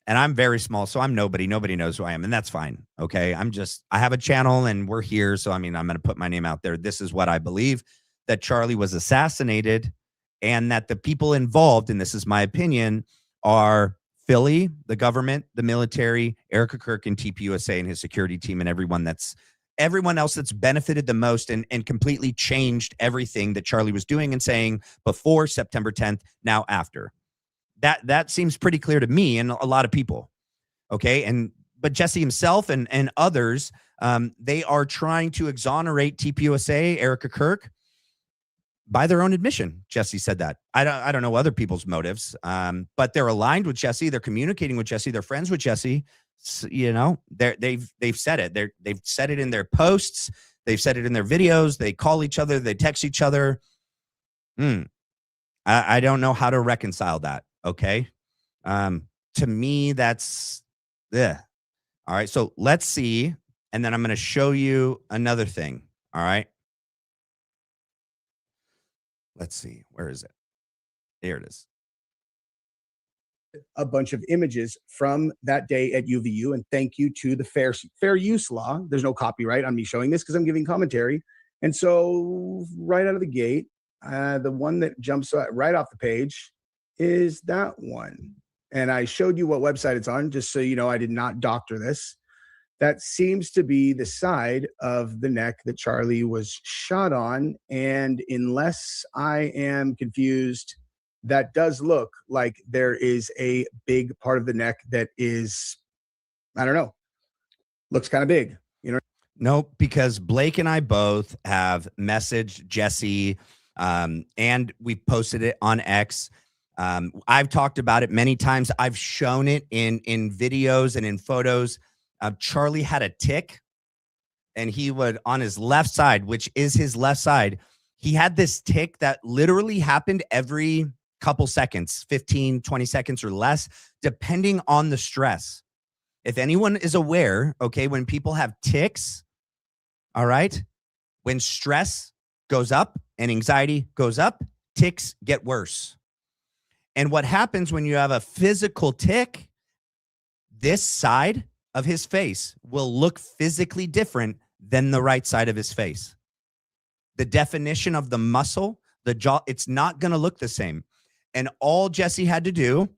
and I'm very small. So I'm nobody. Nobody knows who I am. And that's fine. Okay. I have a channel and we're here. So, I mean, I'm going to put my name out there. This is what I believe, that Charlie was assassinated and that the people involved, and this is my opinion, are Philly, the government, the military, Erika Kirk and TPUSA and his security team, and everyone else that's benefited the most and completely changed everything that Charlie was doing and saying before September 10th, now after. That seems pretty clear to me and a lot of people. Okay. But Jesse himself and others, they are trying to exonerate TPUSA, Erika Kirk, by their own admission. Jesse said that. I don't know other people's motives, but they're aligned with Jesse. They're communicating with Jesse. They're friends with Jesse. So, they've said it. They've said it in their posts. They've said it in their videos. They call each other. They text each other. I don't know how to reconcile that. Okay. To me, that's all right. So let's see. And then I'm going to show you another thing. All right. Let's see. Where is it? There it is. A bunch of images from that day at UVU, and thank you to the fair use law. There's no copyright on me showing this because I'm giving commentary. And so right out of the gate, the one that jumps right off the page is that one. And I showed you what website it's on, just so you know I did not doctor this. That seems to be the side of the neck that Charlie was shot on. And unless I am confused, that does look like there is a big part of the neck that is, I don't know, looks kind of big, Nope, because Blake and I both have messaged Jesse, and we posted it on X. I've talked about it many times. I've shown it in videos and in photos. Charlie had a tick, and he would, on his left side, which is his left side, he had this tick that literally happened every couple seconds, 15, 20 seconds or less, depending on the stress. If anyone is aware, okay, when people have ticks, all right, when stress goes up and anxiety goes up, ticks get worse. And what happens when you have a physical tick, this side of his face will look physically different than the right side of his face. The definition of the muscle, the jaw, it's not going to look the same. And all Jesse had to do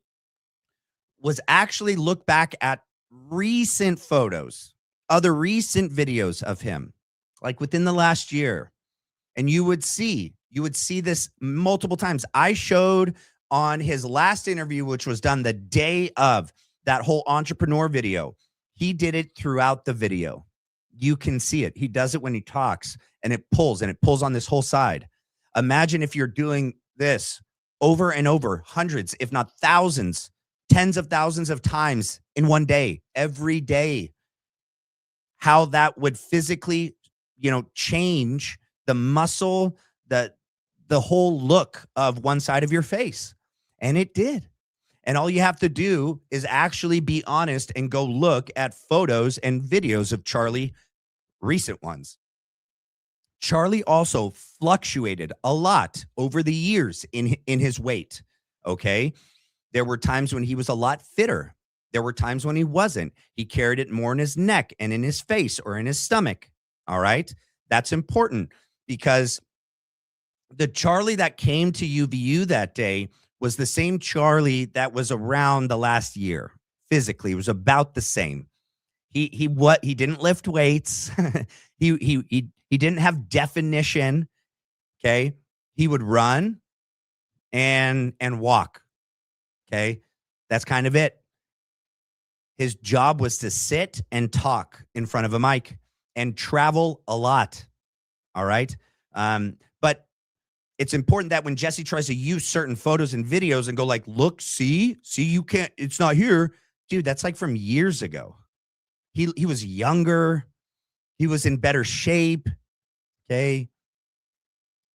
was actually look back at recent photos, other recent videos of him, like within the last year. And you would see this multiple times. I showed on his last interview, which was done the day of that whole entrepreneur video. He did it throughout the video. You can see it. He does it when he talks, and it pulls on this whole side. Imagine if you're doing this over and over, hundreds, if not thousands, tens of thousands of times in one day, every day, how that would physically, change the muscle, the whole look of one side of your face. And it did. And all you have to do is actually be honest and go look at photos and videos of Charlie, recent ones. Charlie also fluctuated a lot over the years in his weight. Okay. There were times when he was a lot fitter. There were times when he wasn't. He carried it more in his neck and in his face or in his stomach. All right. That's important because the Charlie that came to UVU that day was the same Charlie that was around the last year. Physically, it was about the same. He didn't lift weights. he didn't have definition. Okay. He would run and walk. Okay. That's kind of it. His job was to sit and talk in front of a mic and travel a lot. All right. But it's important that when Jesse tries to use certain photos and videos and go like, look, see, you can't, it's not here. Dude, that's like from years ago. He was younger. He was in better shape. Okay.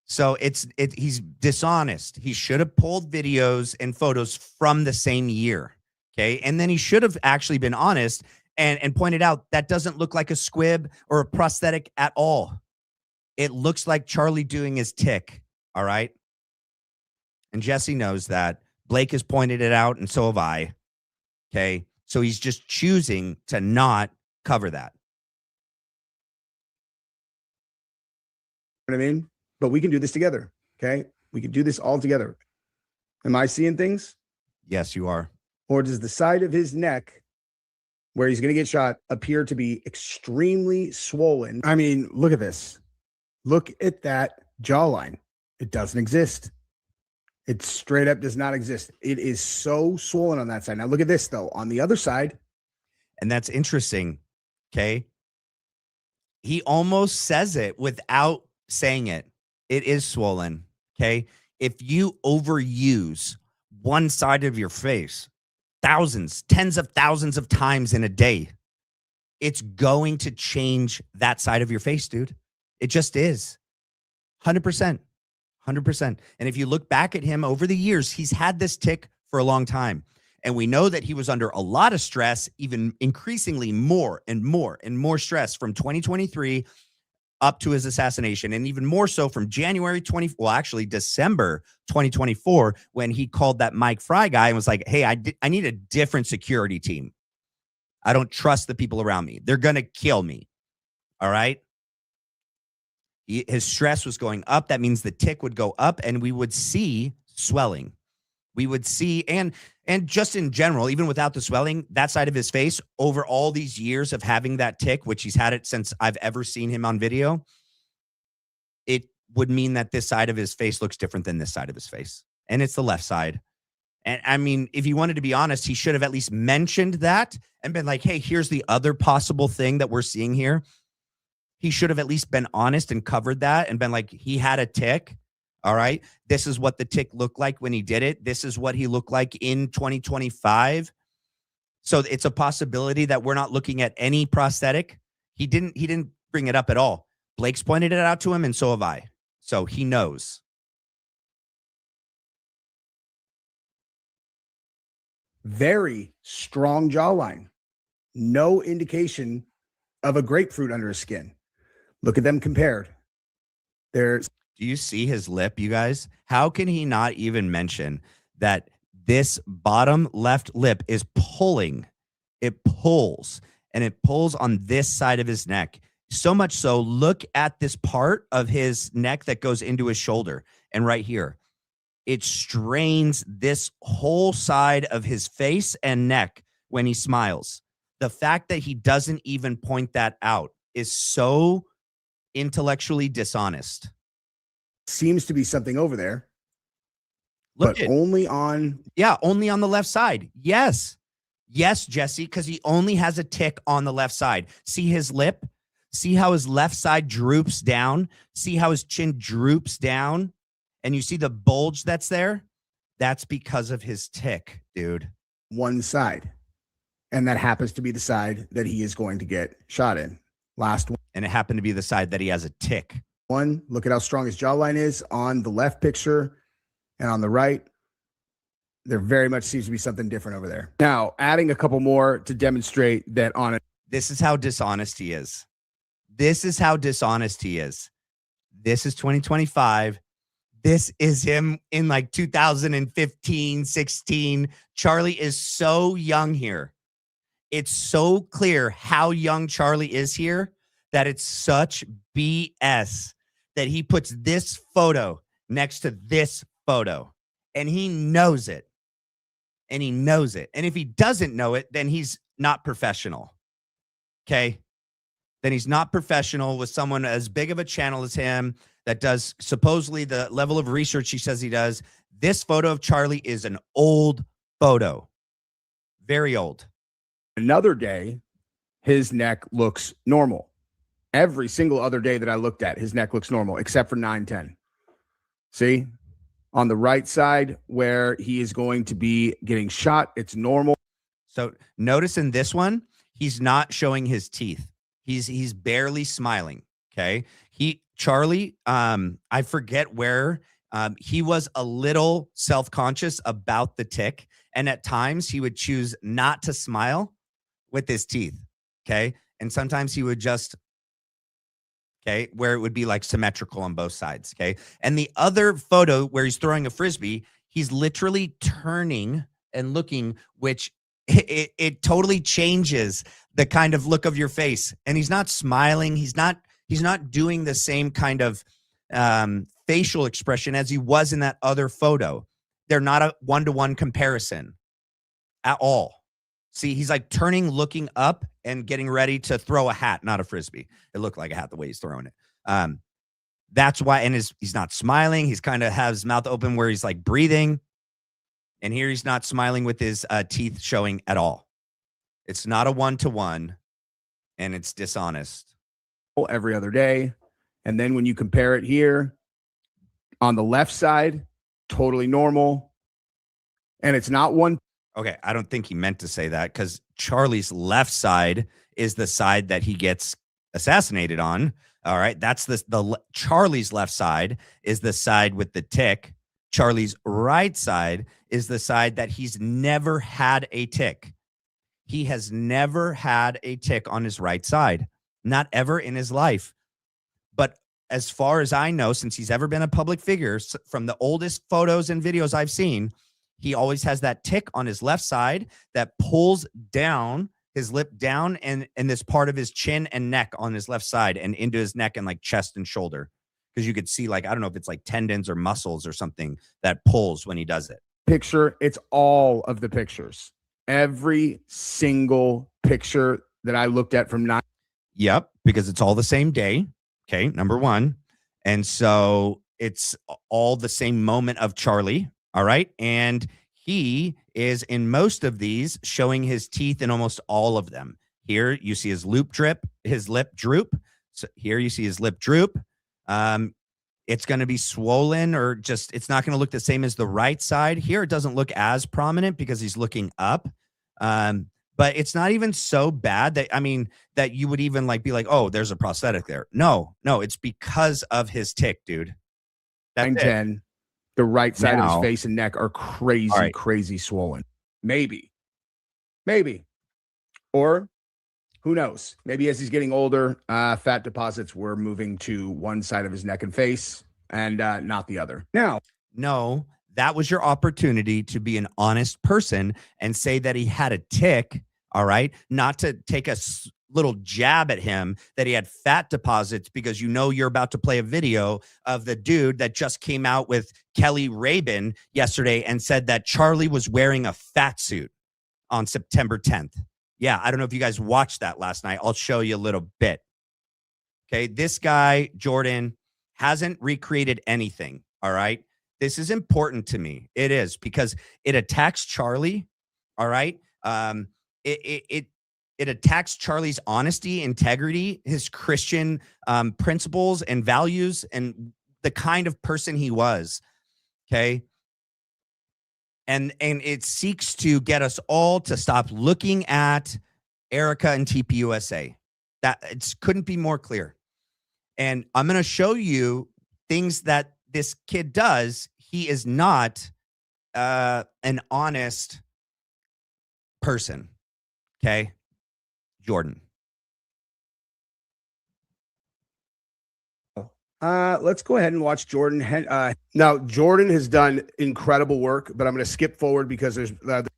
So he's dishonest. He should have pulled videos and photos from the same year. Okay. And then he should have actually been honest and pointed out that doesn't look like a squib or a prosthetic at all. It looks like Charlie doing his tick. All right. And Jesse knows that. Blake has pointed it out, and so have I. Okay. So he's just choosing to not cover that. You know what I mean? But we can do this together. Okay. We can do this all together. Am I seeing things? Yes, you are. Or does the side of his neck where he's going to get shot appear to be extremely swollen? I mean, look at this. Look at that jawline. It doesn't exist. It straight up does not exist. It is so swollen on that side. Now look at this though. On the other side. And that's interesting. Okay. He almost says it without saying it. It is swollen. Okay. If you overuse one side of your face, thousands, tens of thousands of times in a day, it's going to change that side of your face, dude. It just is. 100%. 100%. And if you look back at him over the years, he's had this tick for a long time. And we know that he was under a lot of stress, even increasingly more and more and more stress from 2023 up to his assassination. And even more so from December 2024, when he called that Mike Fry guy and was like, hey, I need a different security team. I don't trust the people around me. They're going to kill me. All right. His stress was going up. That means the tick would go up and we would see swelling. We would see, and just in general, even without the swelling, that side of his face over all these years of having that tick, which he's had it since I've ever seen him on video, it would mean that this side of his face looks different than this side of his face. And it's the left side. And I mean, if he wanted to be honest, he should have at least mentioned that and been like, hey, here's the other possible thing that we're seeing here. He should have at least been honest and covered that and been like, he had a tick. All right. This is what the tick looked like when he did it. This is what he looked like in 2025. So it's a possibility that we're not looking at any prosthetic. He didn't bring it up at all. Blake's pointed it out to him, and so have I. So he knows. Very strong jawline. No indication of a grapefruit under his skin. Look at them compared. Do you see his lip, you guys? How can he not even mention that this bottom left lip is pulling? It pulls, and it pulls on this side of his neck. So much so, look at this part of his neck that goes into his shoulder. And right here, it strains this whole side of his face and neck when he smiles. The fact that he doesn't even point that out is so intellectually dishonest. Seems to be something over there. Look, but only on the left side. Yes, Jesse, because he only has a tick on the left side. See his lip? See how his left side droops down? See how his chin droops down? And you see the bulge that's there? That's because of his tick, dude. One side. And that happens to be the side that he is going to get shot in. Last one. And it happened to be the side that he has a tick. One, look at how strong his jawline is on the left picture, and on the right, there very much seems to be something different over there. Now, adding a couple more to demonstrate that on it. This is how dishonest he is. This is how dishonest he is. This is 2025. This is him in like 2015, 16. Charlie is so young here. It's so clear how young Charlie is here that it's such BS that he puts this photo next to this photo. And he knows it. And he knows it. And if he doesn't know it, then he's not professional. Okay? Then he's not professional with someone as big of a channel as him that does supposedly the level of research he says he does. This photo of Charlie is an old photo. Very old. Another day, his neck looks normal. Every single other day that I looked at, his neck looks normal, except for 9/10. See? On the right side where he is going to be getting shot, it's normal. So notice in this one, he's not showing his teeth. He's barely smiling. Okay. Charlie, I forget where he was a little self-conscious about the tick. And at times he would choose not to smile with his teeth. Okay. And sometimes he would just, okay, where it would be like symmetrical on both sides. Okay. And the other photo where he's throwing a Frisbee, he's literally turning and looking, which it totally changes the kind of look of your face. And he's not smiling. He's not doing the same kind of facial expression as he was in that other photo. They're not a one-to-one comparison at all. See, he's like turning, looking up and getting ready to throw a hat, not a Frisbee. It looked like a hat the way he's throwing it. That's why, and he's not smiling. He's kind of has his mouth open where he's like breathing. And here he's not smiling with his teeth showing at all. It's not a one-to-one, and it's dishonest. Every other day. And then when you compare it here, on the left side, totally normal. And it's not one. Okay, I don't think he meant to say that because Charlie's left side is the side that he gets assassinated on. All right, that's the Charlie's left side is the side with the tick. Charlie's right side is the side that he's never had a tick. He has never had a tick on his right side, not ever in his life. But as far as I know, since he's ever been a public figure, from the oldest photos and videos I've seen, he always has that tick on his left side that pulls down his lip down and this part of his chin and neck on his left side and into his neck and like chest and shoulder. Because you could see, like, I don't know if it's like tendons or muscles or something that pulls when he does it. Picture, it's all of the pictures. Every single picture that I looked at from 9. Yep, because it's all the same day. Okay, number one. And so it's all the same moment of Charlie. All right. And he is in most of these showing his teeth in almost all of them. Here you see his lip droop. So here you see his lip droop. It's going to be swollen or just, it's not going to look the same as the right side. Here it doesn't look as prominent because he's looking up. But it's not even so bad that, I mean, that you would even like be like, oh, there's a prosthetic there. No, it's because of his tick, dude. That's 9/10. The right side of Now- his face and neck are crazy, All right. crazy swollen. Maybe. Or who knows? Maybe as he's getting older, fat deposits were moving to one side of his neck and face and not the other. Now, No, that was your opportunity to be an honest person and say that he had a tick, all right? Not to take a little jab at him that he had fat deposits because you know you're about to play a video of the dude that just came out with Kelly Rabin yesterday and said that Charlie was wearing a fat suit on September 10th. Yeah, I don't know if you guys watched that last night. I'll show you a little bit. Okay, this guy, Jordan, hasn't recreated anything, all right? This is important to me. It is because it attacks Charlie, all right? It attacks Charlie's honesty, integrity, his Christian principles and values, and the kind of person he was, okay? And it seeks to get us all to stop looking at Erika and TPUSA. That it couldn't be more clear. And I'm going to show you things that this kid does. He is not an honest person. Okay, Jordan. Let's go ahead and watch Jordan. Now, Jordan has done incredible work, but I'm going to skip forward because there's.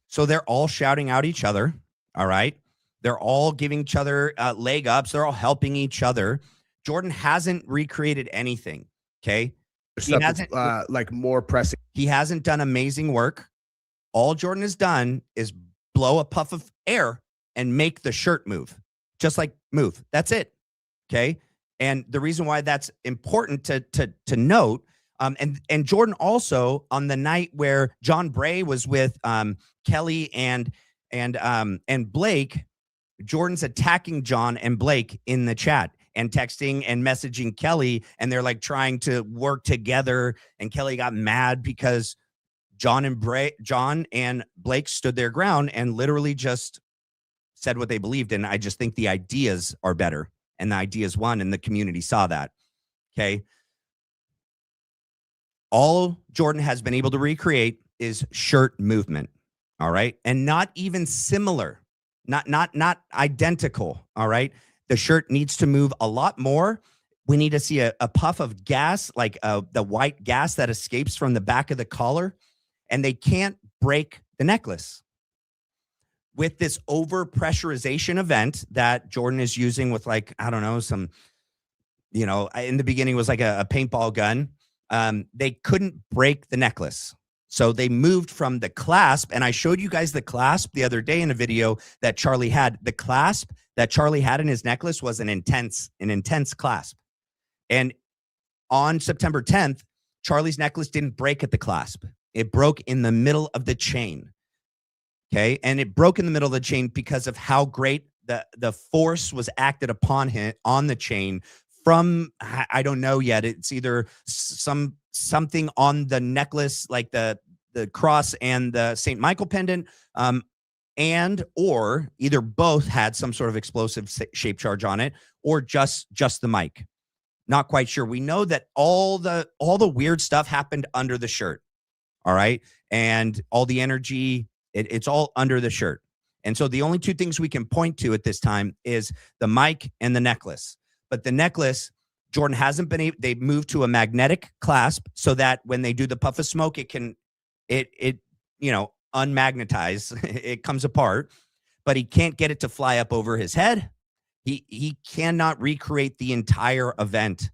So they're all shouting out each other. All right. They're all giving each other leg ups. They're all helping each other. Jordan hasn't recreated anything. Okay. He hasn't, like more pressing. He hasn't done amazing work. All Jordan has done is blow a puff of air and make the shirt move. Just like move. That's it. Okay. And the reason why that's important to note, and Jordan also on the night where John Bray was with Kelly and Blake, Jordan's attacking John and Blake in the chat and texting and messaging Kelly, and they're like trying to work together. And Kelly got mad because John and Blake stood their ground and literally just said what they believed in. I just think the ideas are better, and the ideas won, and the community saw that. Okay. All Jordan has been able to recreate is shirt movement. All right. And not even similar, not identical. All right. The shirt needs to move a lot more. We need to see a puff of gas, like the white gas that escapes from the back of the collar, and they can't break the necklace. With this over pressurization event that Jordan is using with, like, I don't know, some, you know, in the beginning was like a paintball gun. They couldn't break the necklace. So they moved from the clasp, and I showed you guys the clasp the other day in a video that Charlie had. The clasp that Charlie had in his necklace was an intense clasp. And on September 10th, Charlie's necklace didn't break at the clasp. It broke in the middle of the chain. Okay. And it broke in the middle of the chain because of how great the force was acted upon him on the chain from, I don't know yet. It's either something on the necklace, like the cross and the St. Michael pendant, and or either both had some sort of explosive shape charge on it, or just the mic. Not quite sure. We know that all the weird stuff happened under the shirt. All right. And all the energy, it's all under the shirt. And so the only two things we can point to at this time is the mic and the necklace. But the necklace, Jordan hasn't been able, they've moved to a magnetic clasp so that when they do the puff of smoke, it can, you know, unmagnetize, it comes apart, but he can't get it to fly up over his head. He cannot recreate the entire event,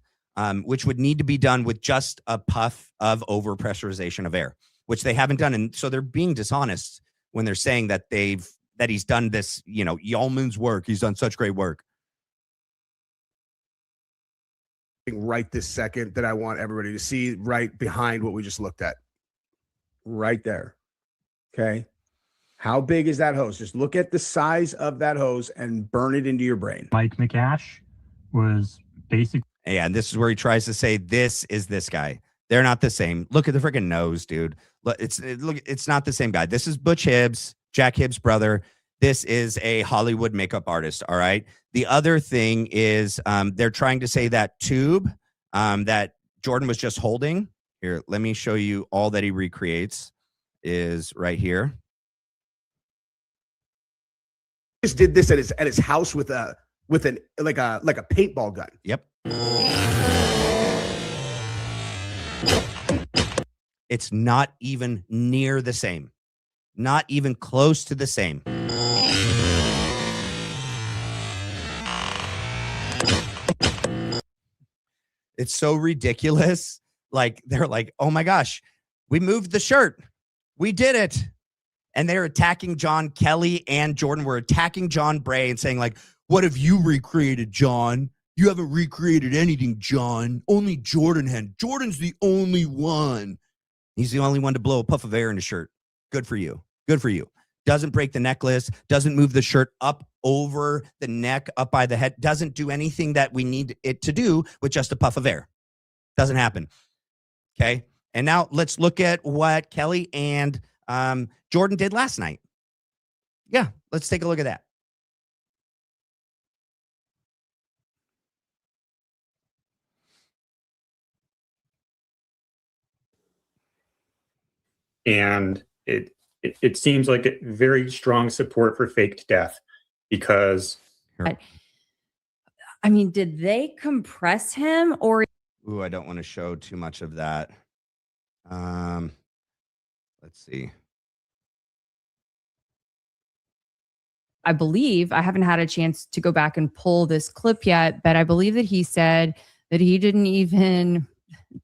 which would need to be done with just a puff of overpressurization of air, which they haven't done. And so they're being dishonest when they're saying that he's done this, you know, yeoman's work. He's done such great work. Right this second that I want everybody to see right behind what we just looked at. Right there. Okay. How big is that hose? Just look at the size of that hose and burn it into your brain. Mike McAsh was basically. Yeah, and this is where he tries to say this is this guy. They're not the same. Look at the freaking nose, dude. It's not the same guy. This is Butch Hibbs, Jack Hibbs' brother. This is a Hollywood makeup artist. All right. The other thing is they're trying to say that tube that Jordan was just holding. Here, let me show you all that he recreates is right here. Just did this at his house with a paintball gun. Yep. It's not even near the same. Not even close to the same. It's so ridiculous. Like, they're like, oh my gosh, we moved the shirt. We did it. And they're attacking John. Kelly and Jordan were attacking John Bray and saying, like, what have you recreated, John? You haven't recreated anything, John. Only Jordan had. Jordan's the only one. He's the only one to blow a puff of air in his shirt. Good for you. Good for you. Doesn't break the necklace. Doesn't move the shirt up over the neck, up by the head. Doesn't do anything that we need it to do with just a puff of air. Doesn't happen. Okay. And now let's look at what Kelly and Jordan did last night. Yeah. Let's take a look at that. And it seems like a very strong support for faked death because. I mean, did they compress him or? Ooh, I don't want to show too much of that. Um, let's see. I believe, I haven't had a chance to go back and pull this clip yet, but I believe that he said that he didn't even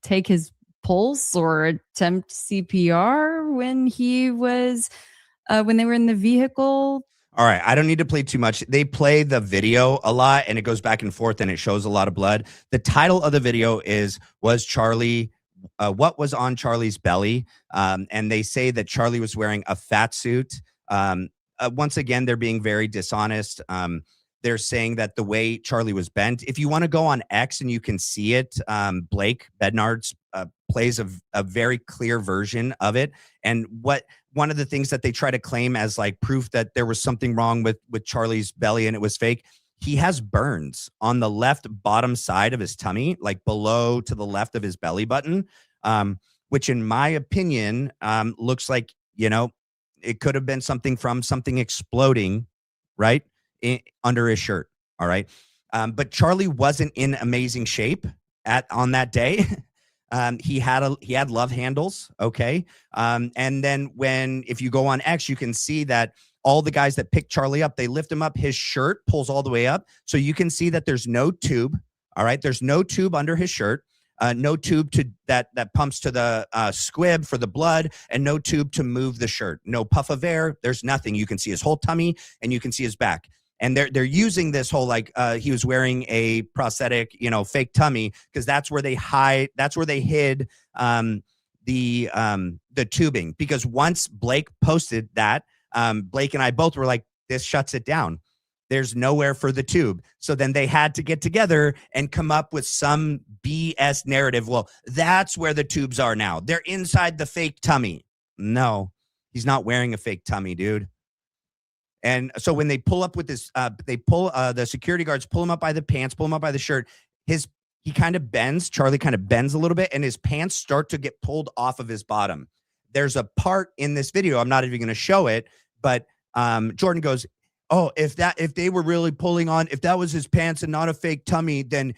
take his pulse or attempt CPR when he was when they were in the vehicle. All right, I don't need to play too much. They play the video a lot and it goes back and forth and it shows a lot of blood. The title of the video is Was Charlie what was on Charlie's belly? And they say that Charlie was wearing a fat suit. Once again, they're being very dishonest. They're saying that the way Charlie was bent, if you want to go on X and you can see it, Blake Bednards plays a very clear version of it. And one of the things that they try to claim as like proof that there was something wrong with Charlie's belly and it was fake, he has burns on the left bottom side of his tummy, like below to the left of his belly button, which in my opinion looks like, you know, it could have been something from something exploding, right, under his shirt. All right. But Charlie wasn't in amazing shape on that day. He had love handles. Okay. And then if you go on X, you can see that all the guys that pick Charlie up, they lift him up. His shirt pulls all the way up. So you can see that there's no tube. All right. There's no tube under his shirt. No tube that pumps to the squib for the blood, and no tube to move the shirt. No puff of air. There's nothing. You can see his whole tummy and you can see his back. And they're using this whole like he was wearing a prosthetic, you know, fake tummy, because that's where they hid the tubing. Because once Blake posted that, Blake and I both were like, this shuts it down. There's nowhere for the tube. So then they had to get together and come up with some BS narrative. Well, that's where the tubes are now. They're inside the fake tummy. No, he's not wearing a fake tummy, dude. And so when they pull up with this, the security guards pull him up by the pants, pull him up by the shirt. He kind of bends. Charlie kind of bends a little bit, and his pants start to get pulled off of his bottom. There's a part in this video, I'm not even going to show it, but Jordan goes, oh, if they were really pulling on, if that was his pants and not a fake tummy, then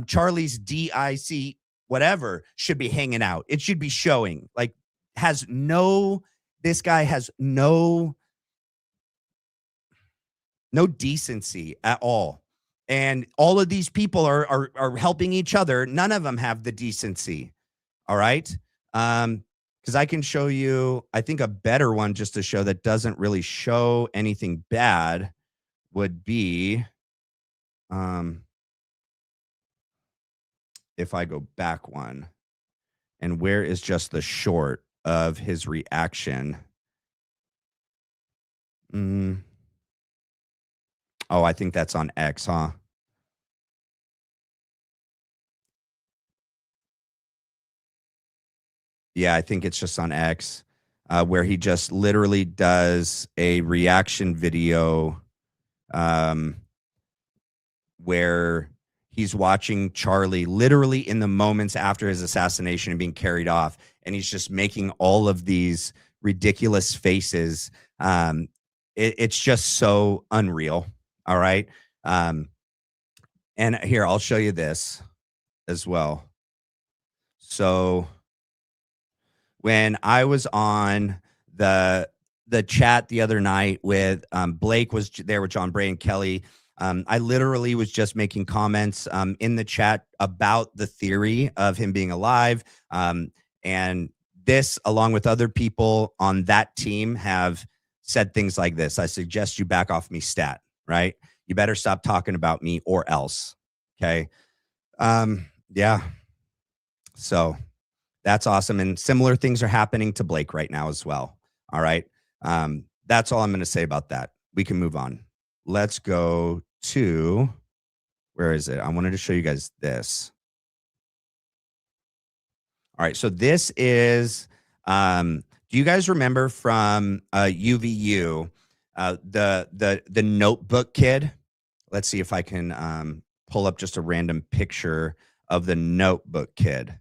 Charlie's DIC whatever should be hanging out. It should be showing. Like, this guy has no decency at all. And all of these people are helping each other. None of them have the decency. All right. Because I can show you, I think a better one just to show that doesn't really show anything bad would be if I go back one. And where is just the short of his reaction? Oh, I think that's on X, huh? Yeah, I think it's just on X, where he just literally does a reaction video where he's watching Charlie literally in the moments after his assassination and being carried off. And he's just making all of these ridiculous faces. It's just so unreal. All right. And here, I'll show you this as well. So when I was on the chat the other night with Blake was there with John Bray and Kelly, I literally was just making comments in the chat about the theory of him being alive. And this, along with other people on that team, have said things like this. I suggest you back off me, stat, right? You better stop talking about me or else. Okay. Yeah. So that's awesome. And similar things are happening to Blake right now as well. All right. That's all I'm going to say about that. We can move on. Let's go to, where is it? I wanted to show you guys this. All right. So this is, do you guys remember from UVU, the notebook kid? Let's see if I can pull up just a random picture of the notebook kid,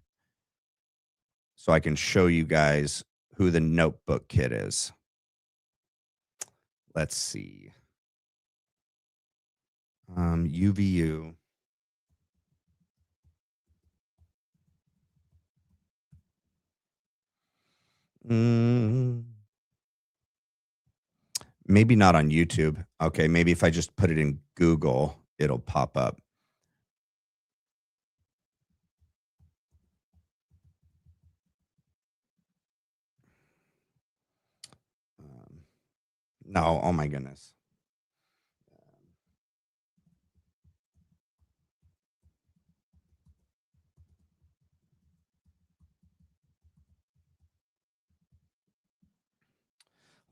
so I can show you guys who the notebook kid is. Let's see. UVU. Maybe not on YouTube. Okay, maybe if I just put it in Google, it'll pop up. No, oh my goodness.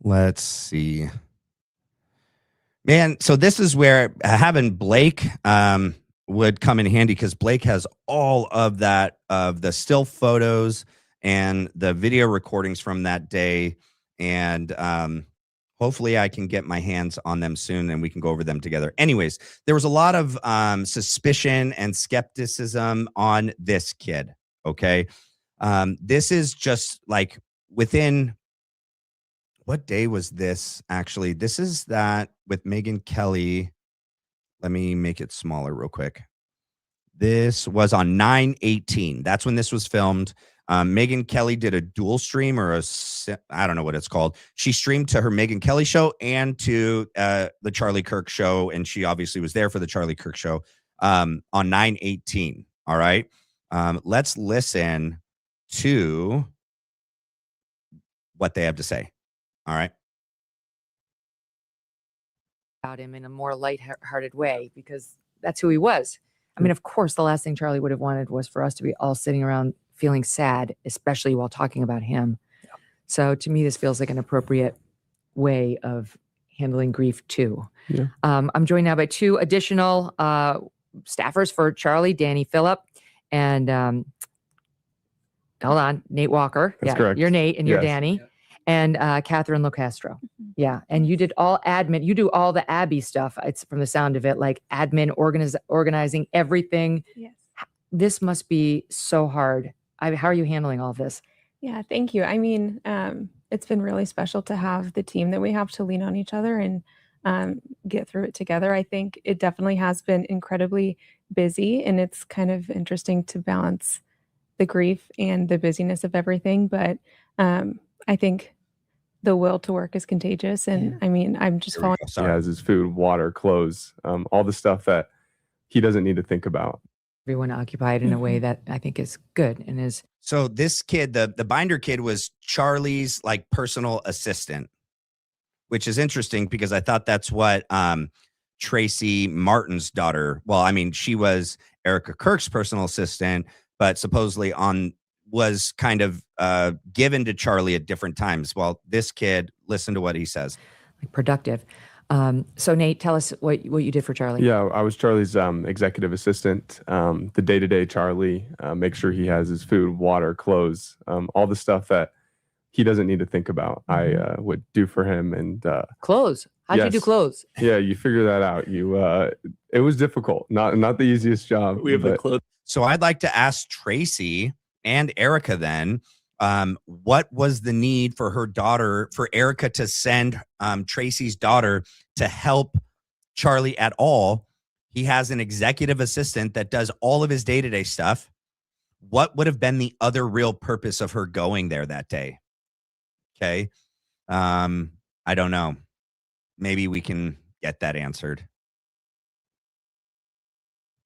Let's see. Man, so this is where having Blake would come in handy, because Blake has all of that, of the still photos and the video recordings from that day. And hopefully I can get my hands on them soon and we can go over them together. Anyways, there was a lot of suspicion and skepticism on this kid. Okay. This is just like within, what day was this actually? This is that with Megyn Kelly. Let me make it smaller real quick. This was on 9/18. That's when this was filmed. Megyn Kelly did a dual stream, or I don't know what it's called. She streamed to her Megyn Kelly show and to the Charlie Kirk show. And she obviously was there for the Charlie Kirk show on 9/18. All right. Let's listen to what they have to say. All right. About him in a more lighthearted way, because that's who he was. I mean, of course, the last thing Charlie would have wanted was for us to be all sitting around feeling sad, especially while talking about him. Yeah. So to me, this feels like an appropriate way of handling grief too. Yeah. I'm joined now by two additional staffers for Charlie, Danny Phillip, and hold on, Nate Walker. That's correct. You're Nate and you're Yes. Danny. And Catherine Locastro. Yeah. And you did all admin. You do all the Abby stuff. It's from the sound of it, like admin, organizing everything. Yes. This must be so hard. How are you handling all this? Yeah, thank you. I mean, it's been really special to have the team that we have to lean on each other and get through it together. I think it definitely has been incredibly busy, and it's kind of interesting to balance the grief and the busyness of everything. But I think the will to work is contagious. And I mean, I'm just following. He has his food, water, clothes, all the stuff that he doesn't need to think about. Everyone occupied in a way that I think is good and is. So this kid, the binder kid, was Charlie's like personal assistant, which is interesting because I thought that's what Tracy Martin's daughter. Well, I mean, she was Erika Kirk's personal assistant, but supposedly was kind of given to Charlie at different times. Well, this kid, listen to what he says. Like productive. So Nate, tell us what you did for Charlie. Yeah, I was Charlie's executive assistant. The day-to-day Charlie, make sure he has his food, water, clothes, all the stuff that he doesn't need to think about. I would do for him. And clothes. How'd you do clothes? Yeah, you figure that out. It was difficult, not the easiest job. We have the clothes. So I'd like to ask Tracy and Erika then, what was the need for her daughter, for Erika to send Tracy's daughter to help Charlie at all? He has an executive assistant that does all of his day-to-day stuff. What would have been the other real purpose of her going there that day? Okay. I don't know. Maybe we can get that answered.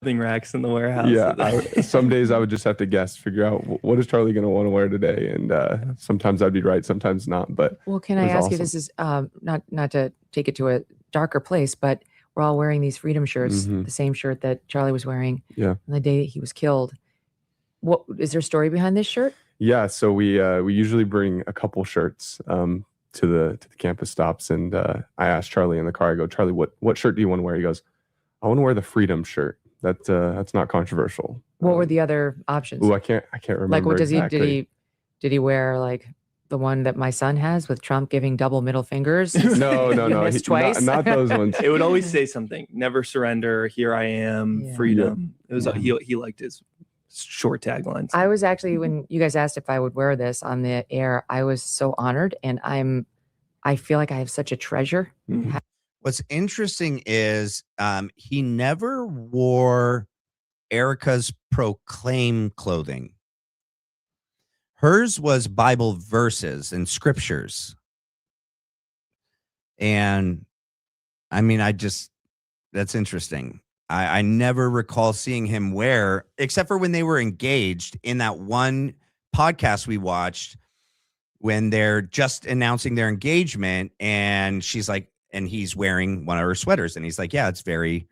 Racks in the warehouse. Yeah, some days I would just have to guess, figure out what is Charlie going to want to wear today, and sometimes I'd be right, sometimes not. But well, can I ask you? This is not to take it to a darker place, but we're all wearing these freedom shirts, the same shirt that Charlie was wearing on the day that he was killed. What is there a story behind this shirt? Yeah, so we usually bring a couple shirts to the campus stops, and I asked Charlie in the car. I go, Charlie, what shirt do you want to wear? He goes, I want to wear the freedom shirt. That's not controversial. What were the other options? Oh, I can't remember. Like, what exactly. did he wear? Like the one that my son has with Trump giving double middle fingers? No. Twice. Not those ones. It would always say something: "Never surrender. Here I am. Freedom." It was he liked his short taglines. I was actually, when you guys asked if I would wear this on the air, I was so honored, and I feel like I have such a treasure. Mm-hmm. What's interesting is he never wore Erika's Proclaim clothing. Hers was Bible verses and scriptures. And I mean, that's interesting. I never recall seeing him wear, except for when they were engaged in that one podcast we watched when they're just announcing their engagement, and she's like, and he's wearing one of her sweaters, and he's like, yeah, it's very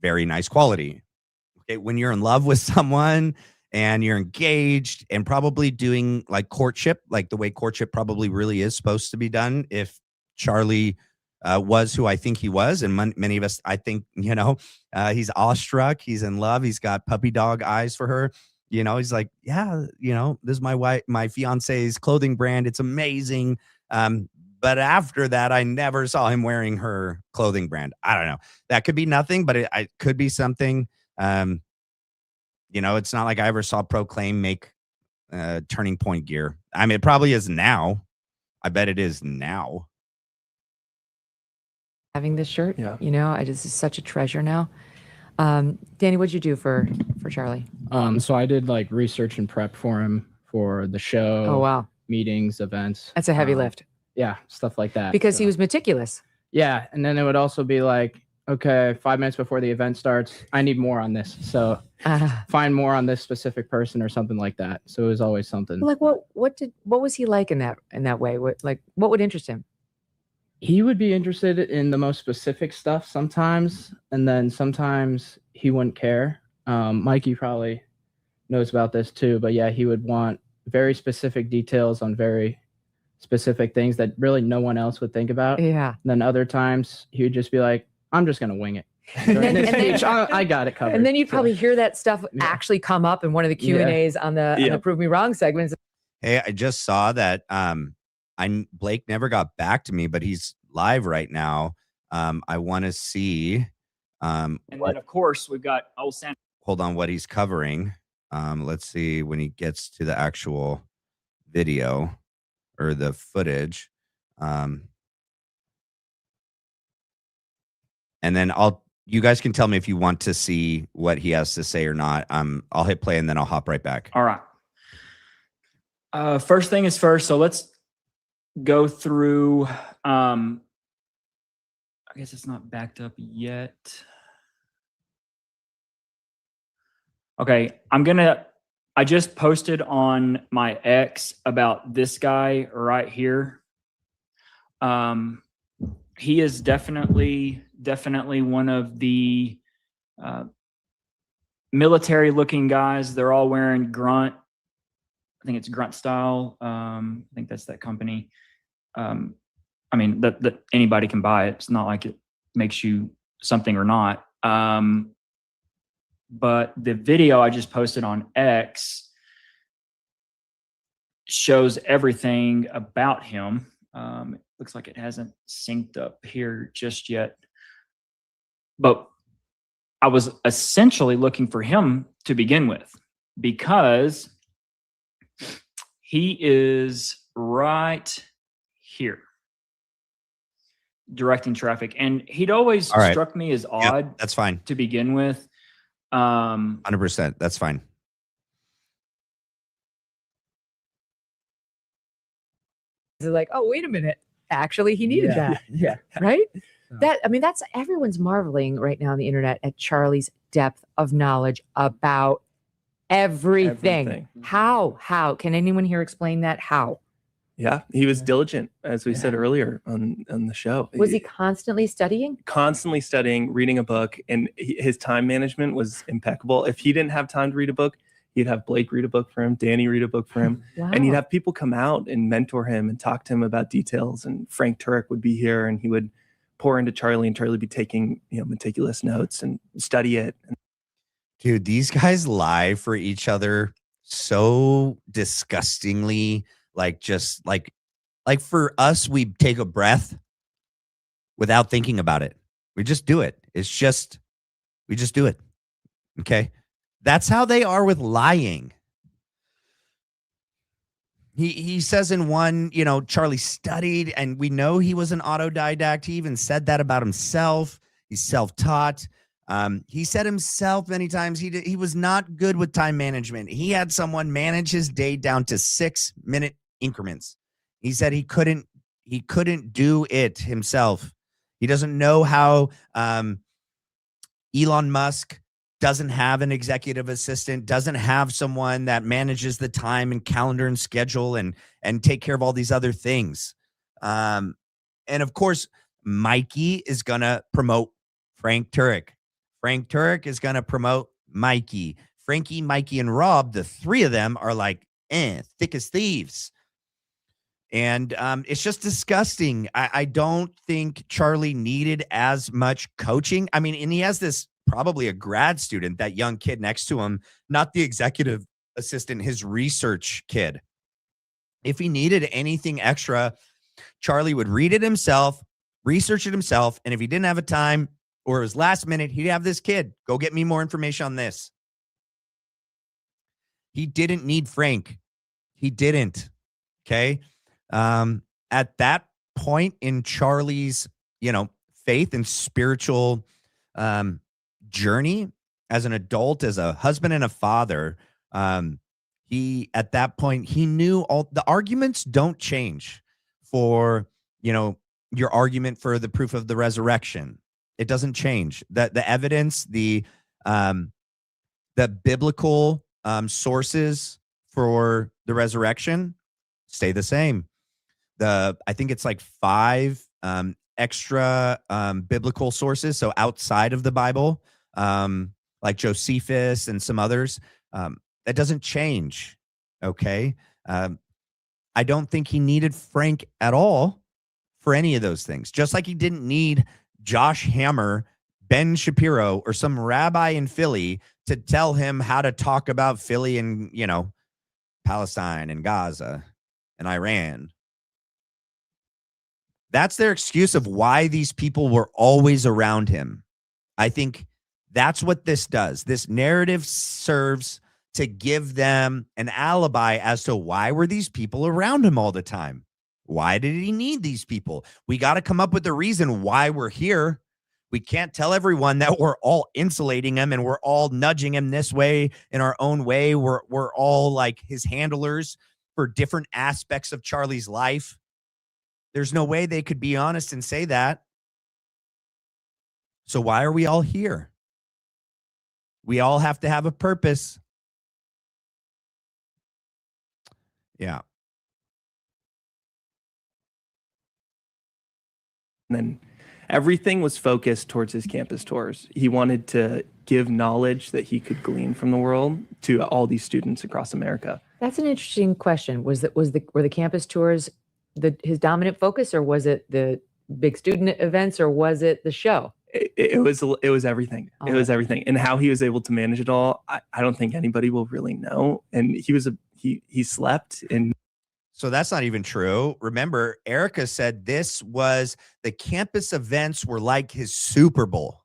nice quality. Okay, when you're in love with someone and you're engaged and probably doing like courtship, like the way courtship probably really is supposed to be done, if Charlie was who I think he was, and many of us, I think, he's awestruck, he's in love, he's got puppy dog eyes for her. He's like, yeah, this is my fiance's clothing brand. It's amazing. But after that, I never saw him wearing her clothing brand. I don't know. That could be nothing, but it could be something. It's not like I ever saw Proclaim make Turning Point gear. I mean, it probably is now. I bet it is now. Having this shirt, this is such a treasure now. Danny, what'd you do for Charlie? So I did like research and prep for him for the show. Oh, wow. Meetings, events. That's a heavy lift. Yeah, stuff like that. Because he was meticulous. Yeah, and then it would also be like, okay, 5 minutes before the event starts, I need more on this. So find more on this specific person or something like that. So it was always something. Like what was he like in that way? What would interest him? He would be interested in the most specific stuff sometimes, and then sometimes he wouldn't care. Mikey probably knows about this too, but yeah, he would want very specific details on very specific things that really no one else would think about. Yeah. And then other times he would just be like, I'm just going to wing it. I got it covered. And then you'd probably hear that stuff actually come up in one of the Q&As on the Prove Me Wrong segments. Hey, I just saw that Blake never got back to me, but he's live right now. I want to see and then of course we've got hold on, what he's covering. Let's see when he gets to the actual video or the footage. And then you guys can tell me if you want to see what he has to say or not. I'll hit play and then I'll hop right back. All right. First thing is first. So let's go through, I guess it's not backed up yet. Okay. I just posted on my X about this guy right here. He is definitely one of the military looking guys. They're all wearing Grunt. I think it's Grunt Style. I think that's that company. I mean, that anybody can buy it. It's not like it makes you something or not. But the video I just posted on X shows everything about him. It looks like it hasn't synced up here just yet. But I was essentially looking for him to begin with because he is right here directing traffic. And he'd always struck me as odd. Yep, that's fine. To begin with. 100%. That's fine. They're like, oh, wait a minute. Actually, he needed that. Yeah. Right? That's everyone's marveling right now on the internet at Charlie's depth of knowledge about everything. How? Can anyone here explain that? How? Yeah, he was diligent, as we said earlier on the show. Was he constantly studying? Constantly studying, reading a book, and his time management was impeccable. If he didn't have time to read a book, he'd have Blake read a book for him, Danny read a book for him, and he'd have people come out and mentor him and talk to him about details. And Frank Turek would be here, and he would pour into Charlie, and Charlie would be taking meticulous notes and study it. Dude, these guys lie for each other so disgustingly. Like for us, we take a breath without thinking about it. We just do it. We just do it. Okay. That's how they are with lying. He says in one, Charlie studied, and we know he was an autodidact. He even said that about himself. He's self-taught. He said himself many times he was not good with time management. He had someone manage his day down to 6-minute increments. He said he couldn't do it himself. He doesn't know how Elon Musk doesn't have an executive assistant, doesn't have someone that manages the time and calendar and schedule and take care of all these other things. And of course, Mikey is going to promote Frank Turek. Frank Turek is going to promote Mikey. Frankie, Mikey, and Rob, the three of them are like, thick as thieves. And it's just disgusting. I don't think Charlie needed as much coaching. I mean, and he has this probably a grad student, that young kid next to him, not the executive assistant, his research kid. If he needed anything extra, Charlie would read it himself, research it himself. And if he didn't have a time or it was last minute, he'd have this kid go get me more information on this. He didn't need Frank. He didn't. Okay. At that point in Charlie's, faith and spiritual journey as an adult, as a husband and a father, at that point, he knew all the arguments don't change for, your argument for the proof of the resurrection. It doesn't change. The evidence, the biblical sources for the resurrection stay the same. I think it's like 5 extra biblical sources. So outside of the Bible, like Josephus and some others, that doesn't change. Okay. I don't think he needed Frank at all for any of those things. Just like he didn't need Josh Hammer, Ben Shapiro, or some rabbi in Philly to tell him how to talk about Philly and, Palestine and Gaza and Iran. That's their excuse of why these people were always around him. I think that's what this does. This narrative serves to give them an alibi as to why were these people around him all the time. Why did he need these people? We got to come up with a reason why we're here. We can't tell everyone that we're all insulating him and we're all nudging him this way in our own way. We're all like his handlers for different aspects of Charlie's life. There's no way they could be honest and say that. So why are we all here? We all have to have a purpose. Yeah. And then everything was focused towards his campus tours. He wanted to give knowledge that he could glean from the world to all these students across America. That's an interesting question. Were the campus tours his dominant focus, or was it the big student events, or was it the show? It was everything. It was everything. And how he was able to manage it all, I don't think anybody will really know. And he slept and. So that's not even true. Remember, Erika said the campus events were like his Super Bowl.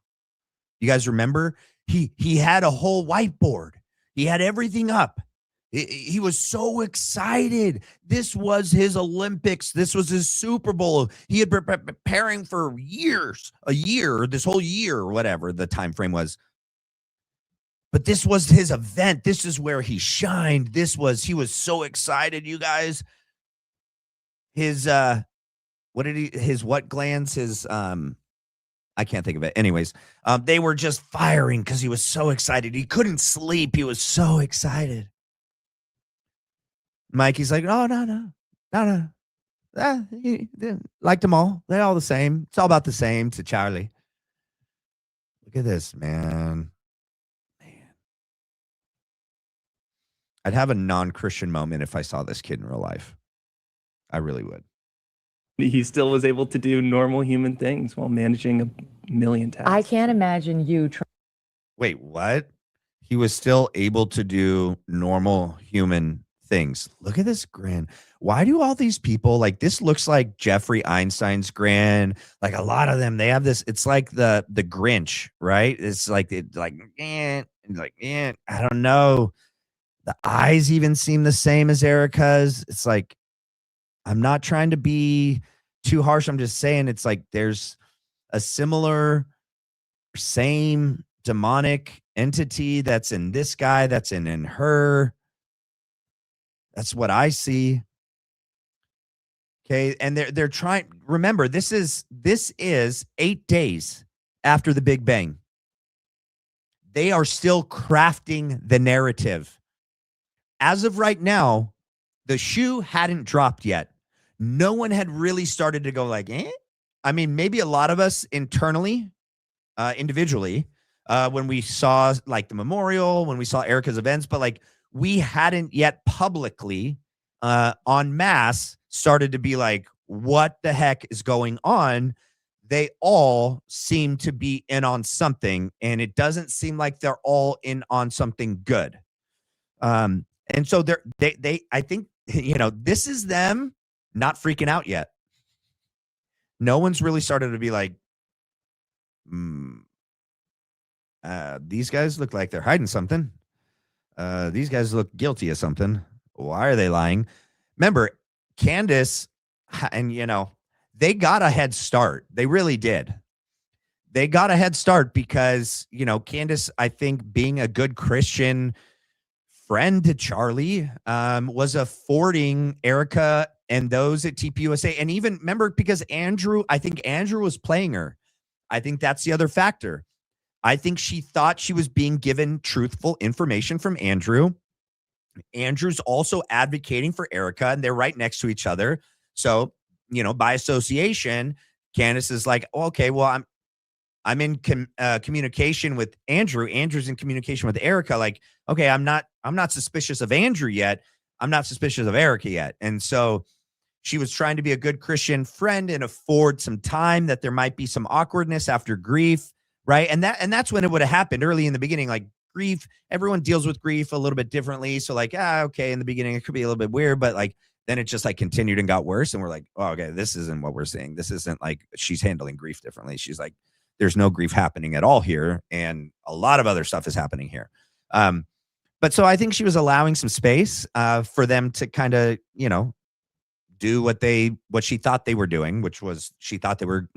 You guys remember? He had a whole whiteboard. He had everything up. He was so excited. This was his Olympics. This was his Super Bowl. He had been preparing for this whole year, or whatever the time frame was. But this was his event. This is where he shined. He was so excited, you guys. His what glands? I can't think of it. Anyways, they were just firing because he was so excited. He couldn't sleep. He was so excited. Mikey's like, oh, no. He liked them all. They're all the same. It's all about the same to Charlie. Look at this, man. I'd have a non-Christian moment if I saw this kid in real life. I really would. He still was able to do normal human things while managing a million tasks. I can't imagine you Wait, what? He was still able to do normal human things. Look at this grin. Why do all these people, like, this looks like Jeffrey Einstein's grin? Like, a lot of them, they have this, it's like the Grinch, right? It's like I don't know. The eyes even seem the same as Erika's. It's like, I'm not trying to be too harsh. I'm just saying it's like there's a similar, same demonic entity that's in this guy, that's in her. That's what I see. Okay, and they're trying. Remember, this is 8 days after the Big Bang. They are still crafting the narrative. As of right now, the shoe hadn't dropped yet. No one had really started to go like, eh? I mean, maybe a lot of us internally, individually, when we saw like the memorial, when we saw Erika's events, but like we hadn't yet publicly en masse started to be like, what the heck is going on? They all seem to be in on something, and it doesn't seem like they're all in on something good. And so they I think, this is them not freaking out yet. No one's really started to be like, these guys look like they're hiding something. These guys look guilty of something. Why are they lying? Remember, Candace, and they got a head start. They really did. They got a head start because, Candace, I think, being a good Christian friend to Charlie, was affording Erika and those at TPUSA. And even remember, because I think Andrew was playing her. I think that's the other factor. I think she thought she was being given truthful information from Andrew. Andrew's also advocating for Erika, and they're right next to each other. So, by association, Candace is like, oh, okay, well, I'm in communication with Andrew. Andrew's in communication with Erika. Like, okay, I'm not suspicious of Andrew yet. I'm not suspicious of Erika yet. And so she was trying to be a good Christian friend and afford some time that there might be some awkwardness after grief, right? And that's when it would have happened early in the beginning. Like grief, everyone deals with grief a little bit differently. So like, okay, in the beginning it could be a little bit weird, but like then it just like continued and got worse. And we're like, oh, okay, this isn't what we're seeing. This isn't like she's handling grief differently. She's like, there's no grief happening at all here. And a lot of other stuff is happening here. But so I think she was allowing some space for them to kind of, do what she thought they were doing, which was she thought they were,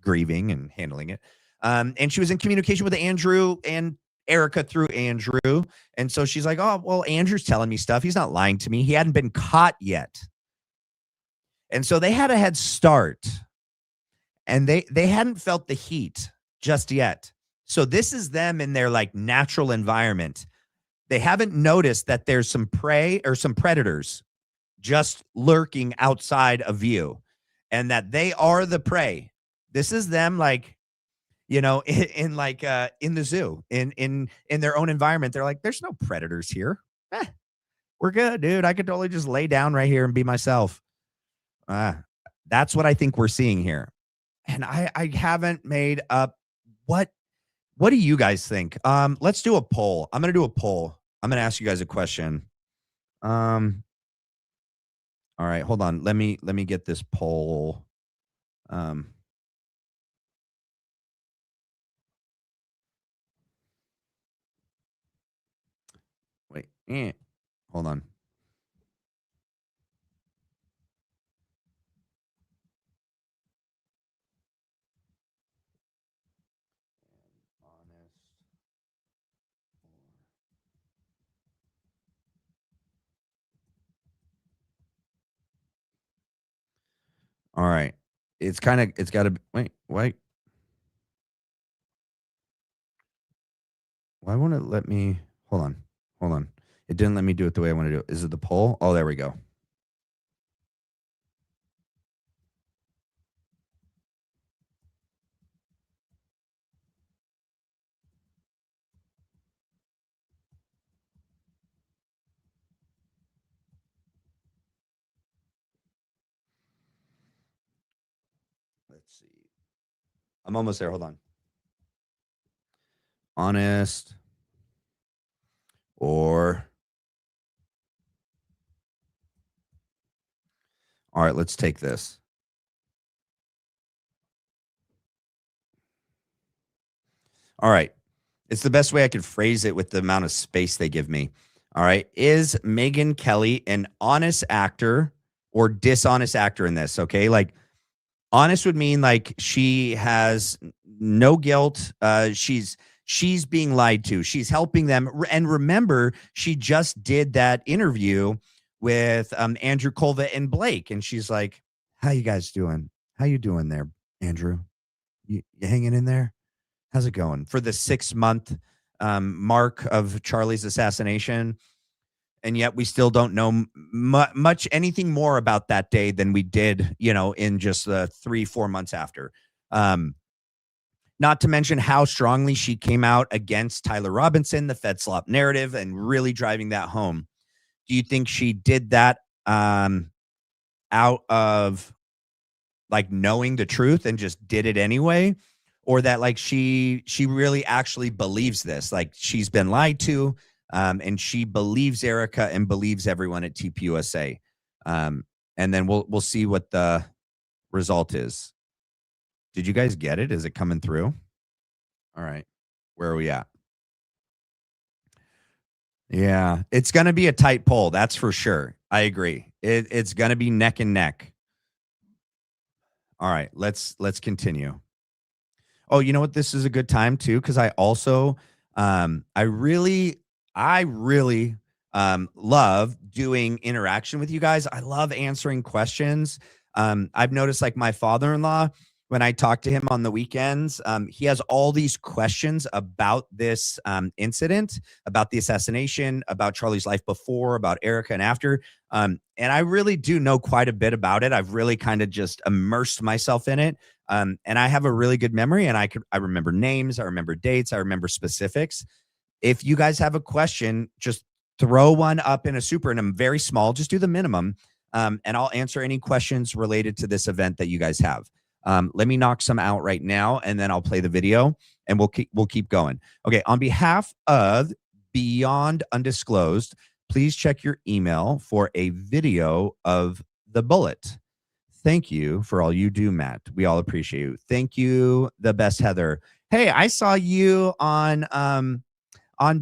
grieving and handling it. And she was in communication with Andrew and Erika through Andrew. And so she's like, oh, well, Andrew's telling me stuff. He's not lying to me. He hadn't been caught yet. And so they had a head start. And they hadn't felt the heat just yet. So this is them in their like natural environment. They haven't noticed that there's some prey or some predators just lurking outside of view, and that they are the prey. This is them like, in the zoo, in their own environment. They're like, there's no predators here. We're good, dude. I could totally just lay down right here and be myself. That's what I think we're seeing here. And I haven't made up what do you guys think? Let's do a poll. I'm going to do a poll. I'm going to ask you guys a question. All right, hold on. Let me get this poll. Wait, hold on. All right. It's got to wait. Why won't it let me? Hold on. It didn't let me do it the way I want to do it. Is it the poll? Oh, there we go. Let's see. I'm almost there. Hold on. Honest or all right, let's take this. All right. It's the best way I could phrase it with the amount of space they give me. All right. Is Megyn Kelly an honest actor or dishonest actor in this? Okay. Like honest would mean like she has no guilt. She's she's being lied to. She's helping them. And remember, she just did that interview with Andrew Colvett and Blake. And she's like, how you guys doing? How you doing there, Andrew? You hanging in there? How's it going? For the 6-month mark of Charlie's assassination. And yet we still don't know much anything more about that day than we did, in just the 3-4 months after. Not to mention how strongly she came out against Tyler Robinson, the Fed slop narrative, and really driving that home. Do you think she did that out of like knowing the truth and just did it anyway? Or that like she really actually believes this, like she's been lied to, and she believes Erika and believes everyone at TPUSA. And then we'll see what the result is. Did you guys get it? Is it coming through? All right. Where are we at? Yeah, it's going to be a tight poll. That's for sure. I agree. It's going to be neck and neck. All right, let's continue. Oh, you know what? This is a good time too, because I also, I really love doing interaction with you guys. I love answering questions. I've noticed like my father-in-law, when I talk to him on the weekends, he has all these questions about this incident, about the assassination, about Charlie's life before, about Erika and after. And I really do know quite a bit about it. I've really kind of just immersed myself in it. And I have a really good memory, and I remember names, I remember dates, I remember specifics. If you guys have a question, just throw one up in a super, and I'm very small, just do the minimum. And I'll answer any questions related to this event that you guys have. Let me knock some out right now, and then I'll play the video, and we'll keep going. Okay, on behalf of Beyond Undisclosed, please check your email for a video of the bullet. Thank you for all you do, Matt. We all appreciate you. Thank you, the best Heather. Hey, I saw you on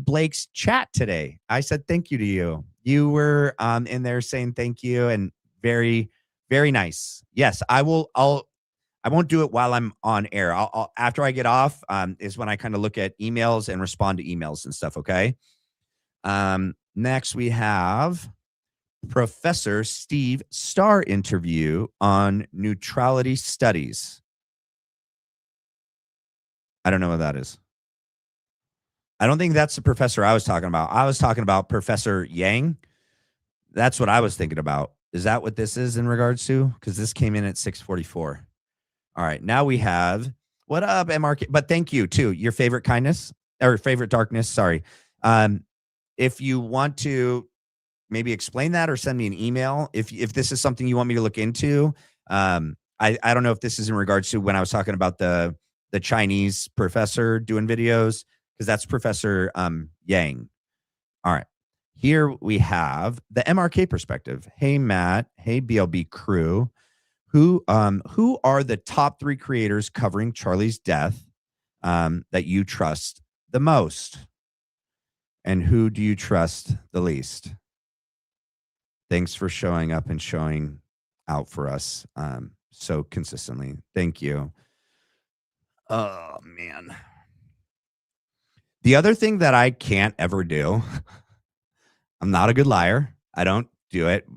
Blake's chat today. I said thank you to you. You were in there saying thank you, and very, very nice. Yes, I won't do it while I'm on air. I'll after I get off is when I kind of look at emails and respond to emails and stuff. Okay. Next we have Professor Steve Starr interview on neutrality studies. I don't know what that is. I don't think that's the professor I was talking about. I was talking about Professor Jiang. That's what I was thinking about. Is that what this is in regards to? Because this came in at 6:44. All right, now we have, what up, MRK? But thank you, too. Your favorite kindness, or favorite darkness, sorry. If you want to maybe explain that or send me an email, if this is something you want me to look into, I don't know if this is in regards to when I was talking about the Chinese professor doing videos, because that's Professor Yang. All right, here we have the MRK perspective. Hey, Matt. Hey, BLB crew. Who are the top 3 creators covering Charlie's death that you trust the most? And who do you trust the least? Thanks for showing up and showing out for us so consistently. Thank you. Oh, man. The other thing that I can't ever do, I'm not a good liar. I don't do it.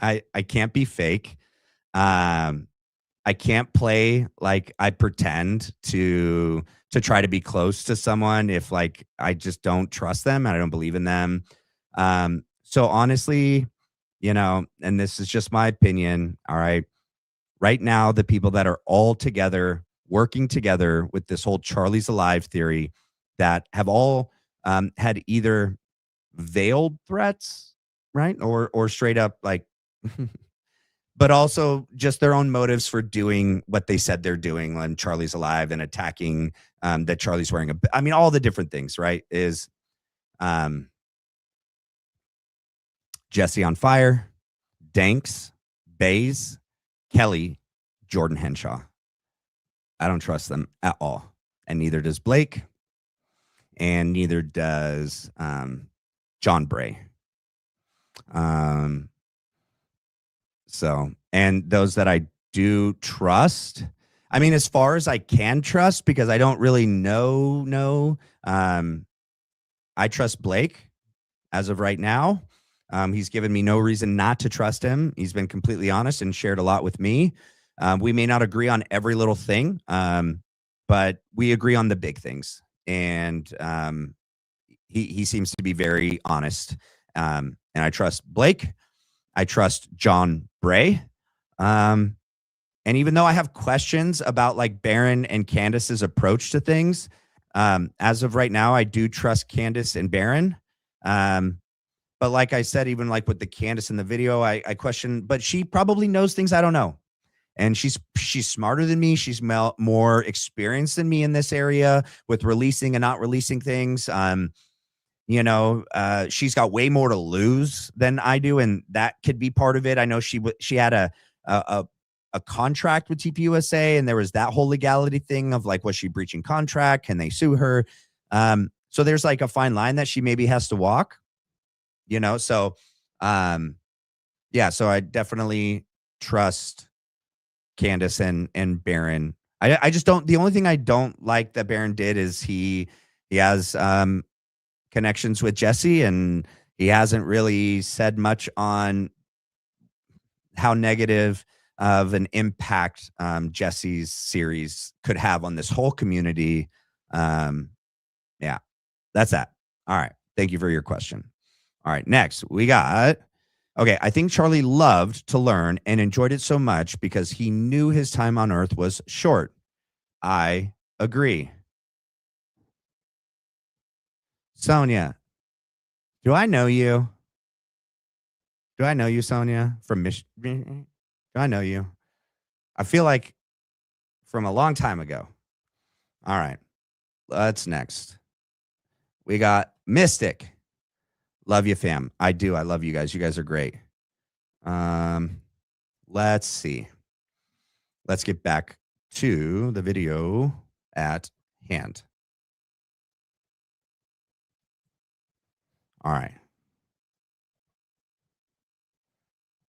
I can't be fake. I can't play like I pretend to try to be close to someone if like I just don't trust them and I don't believe in them. So honestly, and this is just my opinion. All right. Right now, the people that are all together, working together with this whole Charlie's alive theory, that have all had either veiled threats, right? Or straight up like but also just their own motives for doing what they said they're doing when Charlie's alive and attacking that Charlie's wearing all the different things, right? Is Jesse on Fire, Danks, Bays, Kelly, Jordan Henshaw. I don't trust them at all. And neither does Blake. And neither does John Bray. So, and those that I do trust, I mean, as far as I can trust, because I don't really know. I trust Blake as of right now. He's given me no reason not to trust him. He's been completely honest and shared a lot with me. We may not agree on every little thing, but we agree on the big things. And he seems to be very honest. And I trust Blake. I trust John Bray. And even though I have questions about like Baron and Candace's approach to things, as of right now, I do trust Candace and Baron. But like I said, even like with the Candace in the video, I question, but she probably knows things I don't know. And she's smarter than me. She's more experienced than me in this area with releasing and not releasing things. She's got way more to lose than I do, and that could be part of it. I know she had a contract with TPUSA, and there was that whole legality thing of like, was she breaching contract? Can they sue her? So there's like a fine line that she maybe has to walk, so so I definitely trust Candace and Baron. I just don't, the only thing I don't like that Baron did is he has connections with Jesse, and he hasn't really said much on how negative of an impact Jesse's series could have on this whole community. That's that. All right. Thank you for your question. All right. Next, we got, okay, I think Charlie loved to learn and enjoyed it so much because he knew his time on Earth was short. I agree. Sonia, do I know you? Do I know you, Sonia, from Michigan? Do I know you? I feel like from a long time ago. All right. Let's next. We got Mystic. Love you, fam. I do. I love you guys. You guys are great. Let's see. Let's get back to the video at hand. All right.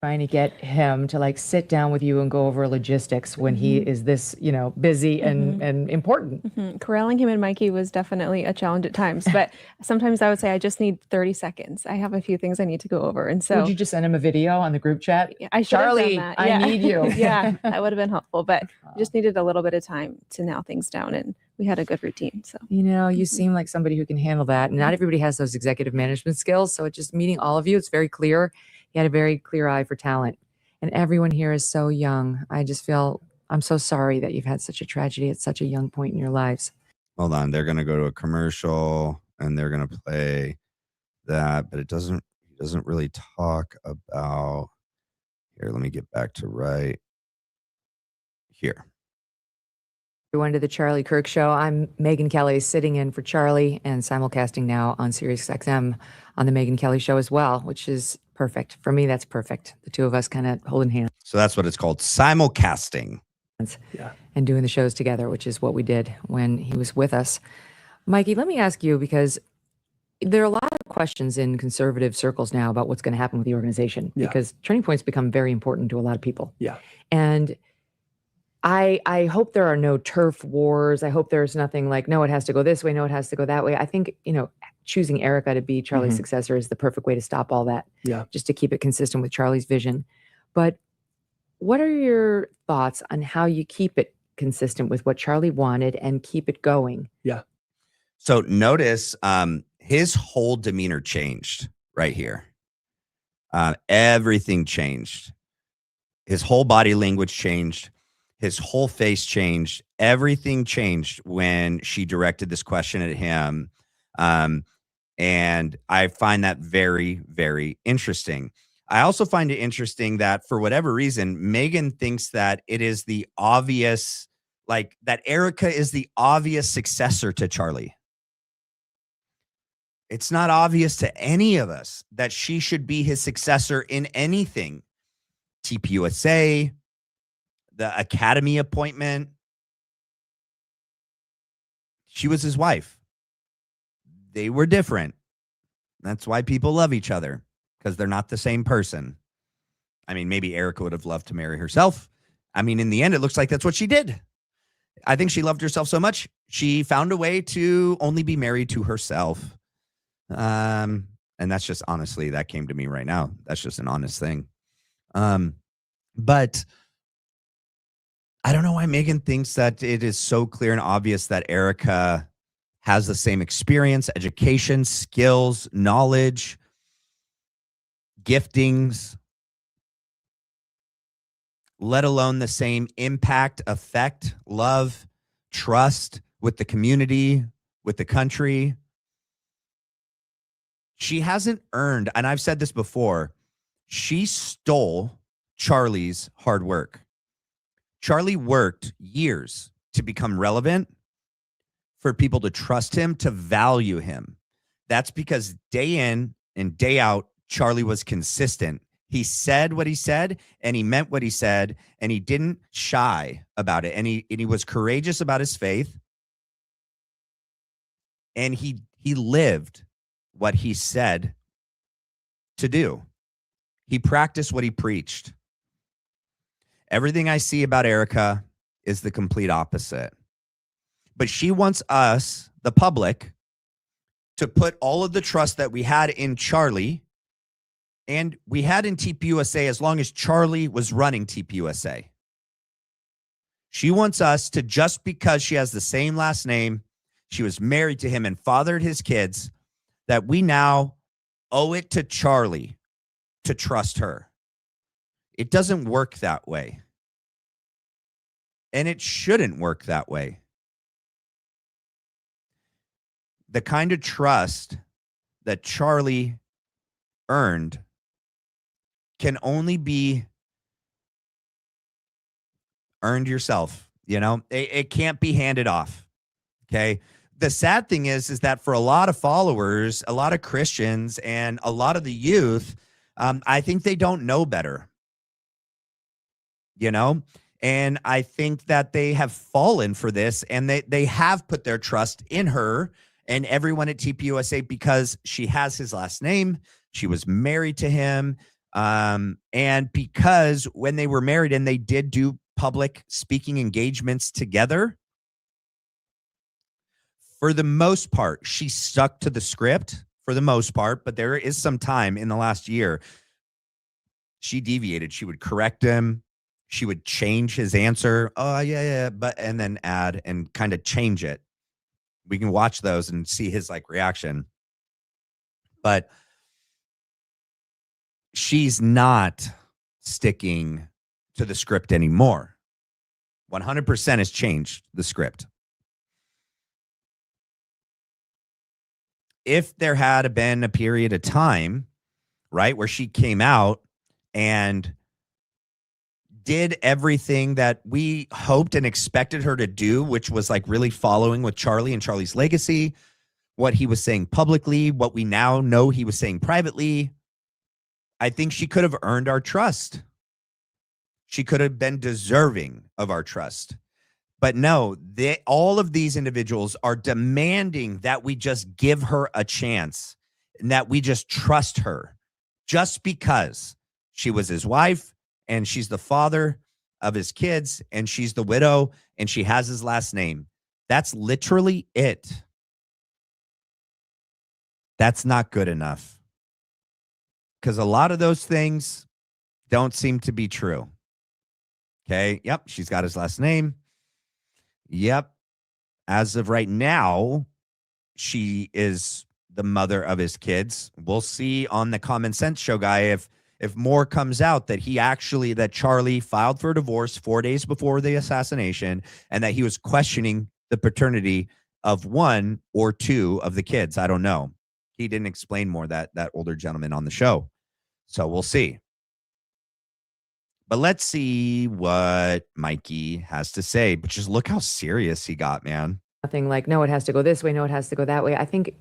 Trying to get him to like sit down with you and go over logistics when he is this, busy and important. Corralling him and Mikey was definitely a challenge at times, but sometimes I would say, I just need 30 seconds. I have a few things I need to go over. And so would you just send him a video on the group chat? I should Charlie, have done that. I need you. Yeah, that would have been helpful, but just needed a little bit of time to nail things down. And we had a good routine. So, you seem like somebody who can handle that. And not everybody has those executive management skills. So just meeting all of you, it's very clear. He had a very clear eye for talent, and everyone here is so young. I just feel I'm so sorry that you've had such a tragedy at such a young point in your lives. Hold on. They're going to go to a commercial and they're going to play that, but it doesn't really talk about here. Let me get back to right here. Everyone to the Charlie Kirk Show. I'm Megyn Kelly, sitting in for Charlie and simulcasting now on SiriusXM on the Megyn Kelly Show as well, which is perfect. For me, that's perfect. The two of us kind of holding hands. So that's what it's called, simulcasting. Yeah. And doing the shows together, which is what we did when he was with us. Mikey, let me ask you, because there are a lot of questions in conservative circles now about what's going to happen with the organization, because turning points become very important to a lot of people. Yeah. And I hope there are no turf wars. I hope there's nothing like, no, it has to go this way. No, it has to go that way. I think, choosing Erika to be Charlie's successor is the perfect way to stop all that. Yeah. Just to keep it consistent with Charlie's vision. But what are your thoughts on how you keep it consistent with what Charlie wanted and keep it going? Yeah. So notice his whole demeanor changed right here. Everything changed. His whole body language changed. His whole face changed. Everything changed when she directed this question at him. And I find that very, very interesting. I also find it interesting that for whatever reason, Megyn thinks that it is the obvious, like that Erika is the obvious successor to Charlie. It's not obvious to any of us that she should be his successor in anything. TPUSA, the Academy appointment. She was his wife. They were different. That's why people love each other, because they're not the same person. I mean, maybe Erika would have loved to marry herself. I mean, in the end, it looks like that's what she did. I think she loved herself so much, she found a way to only be married to herself. And that's just, honestly, that came to me right now. That's just an honest thing. But I don't know why Megan thinks that it is so clear and obvious that Erika has the same experience, education, skills, knowledge, giftings, let alone the same impact, effect, love, trust with the community, with the country. She hasn't earned, and I've said this before, she stole Charlie's hard work. Charlie worked years to become relevant, for people to trust him, to value him. That's because day in and day out, Charlie was consistent. He said what he said, and he meant what he said, and he didn't shy about it. And he was courageous about his faith. And he lived what he said to do. He practiced what he preached. Everything I see about Erika is the complete opposite. But she wants us, the public, to put all of the trust that we had in Charlie and we had in TPUSA as long as Charlie was running TPUSA. She wants us to, just because she has the same last name, she was married to him and fathered his kids, that we now owe it to Charlie to trust her. It doesn't work that way. And it shouldn't work that way. The kind of trust that Charlie earned can only be earned yourself. You know, it can't be handed off. Okay. The sad thing is that for a lot of followers, a lot of Christians, and a lot of the youth, I think they don't know better. You know, and I think that they have fallen for this, and they have put their trust in her and everyone at TPUSA because she has his last name. She was married to him. And because when they were married and they did do public speaking engagements together, for the most part, she stuck to the script for the most part, but there is some time in the last year she deviated. She would correct him. She would change his answer. Oh, yeah, but, and then add and kind of change it. We can watch those and see his reaction. But she's not sticking to the script anymore. 100% has changed the script. If there had been a period of time, right, where she came out and did everything that we hoped and expected her to do, which was really following with Charlie and Charlie's legacy, what he was saying publicly, what we now know he was saying privately, I think she could have earned our trust. She could have been deserving of our trust. But no, all of these individuals are demanding that we just give her a chance and that we just trust her just because she was his wife and she's the father of his kids and she's the widow and she has his last name. That's literally it. That's not good enough. Because a lot of those things don't seem to be true. Okay. Yep. She's got his last name. Yep. As of right now, she is the mother of his kids. We'll see on the Common Sense Show guy if more comes out that Charlie filed for divorce 4 days before the assassination and that he was questioning the paternity of one or two of the kids. I don't know. He didn't explain more, that older gentleman on the show. So we'll see. But let's see what Mikey has to say. But just look how serious he got, man. Nothing like, no, it has to go this way. No, it has to go that way. I think,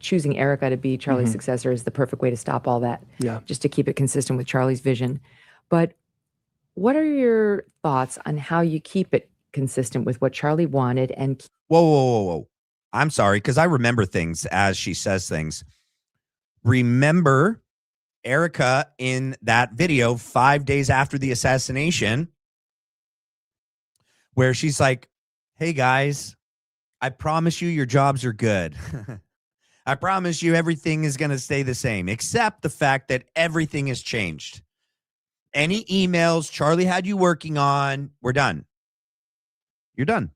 choosing Erika to be Charlie's successor is the perfect way to stop all that. Yeah. Just to keep it consistent with Charlie's vision. But what are your thoughts on how you keep it consistent with what Charlie wanted? And Whoa. I'm sorry, because I remember things as she says things. Remember Erika in that video 5 days after the assassination, where she's like, hey guys, I promise you your jobs are good. I promise you everything is going to stay the same, except the fact that everything has changed. Any emails Charlie had you working on, we're done. You're done.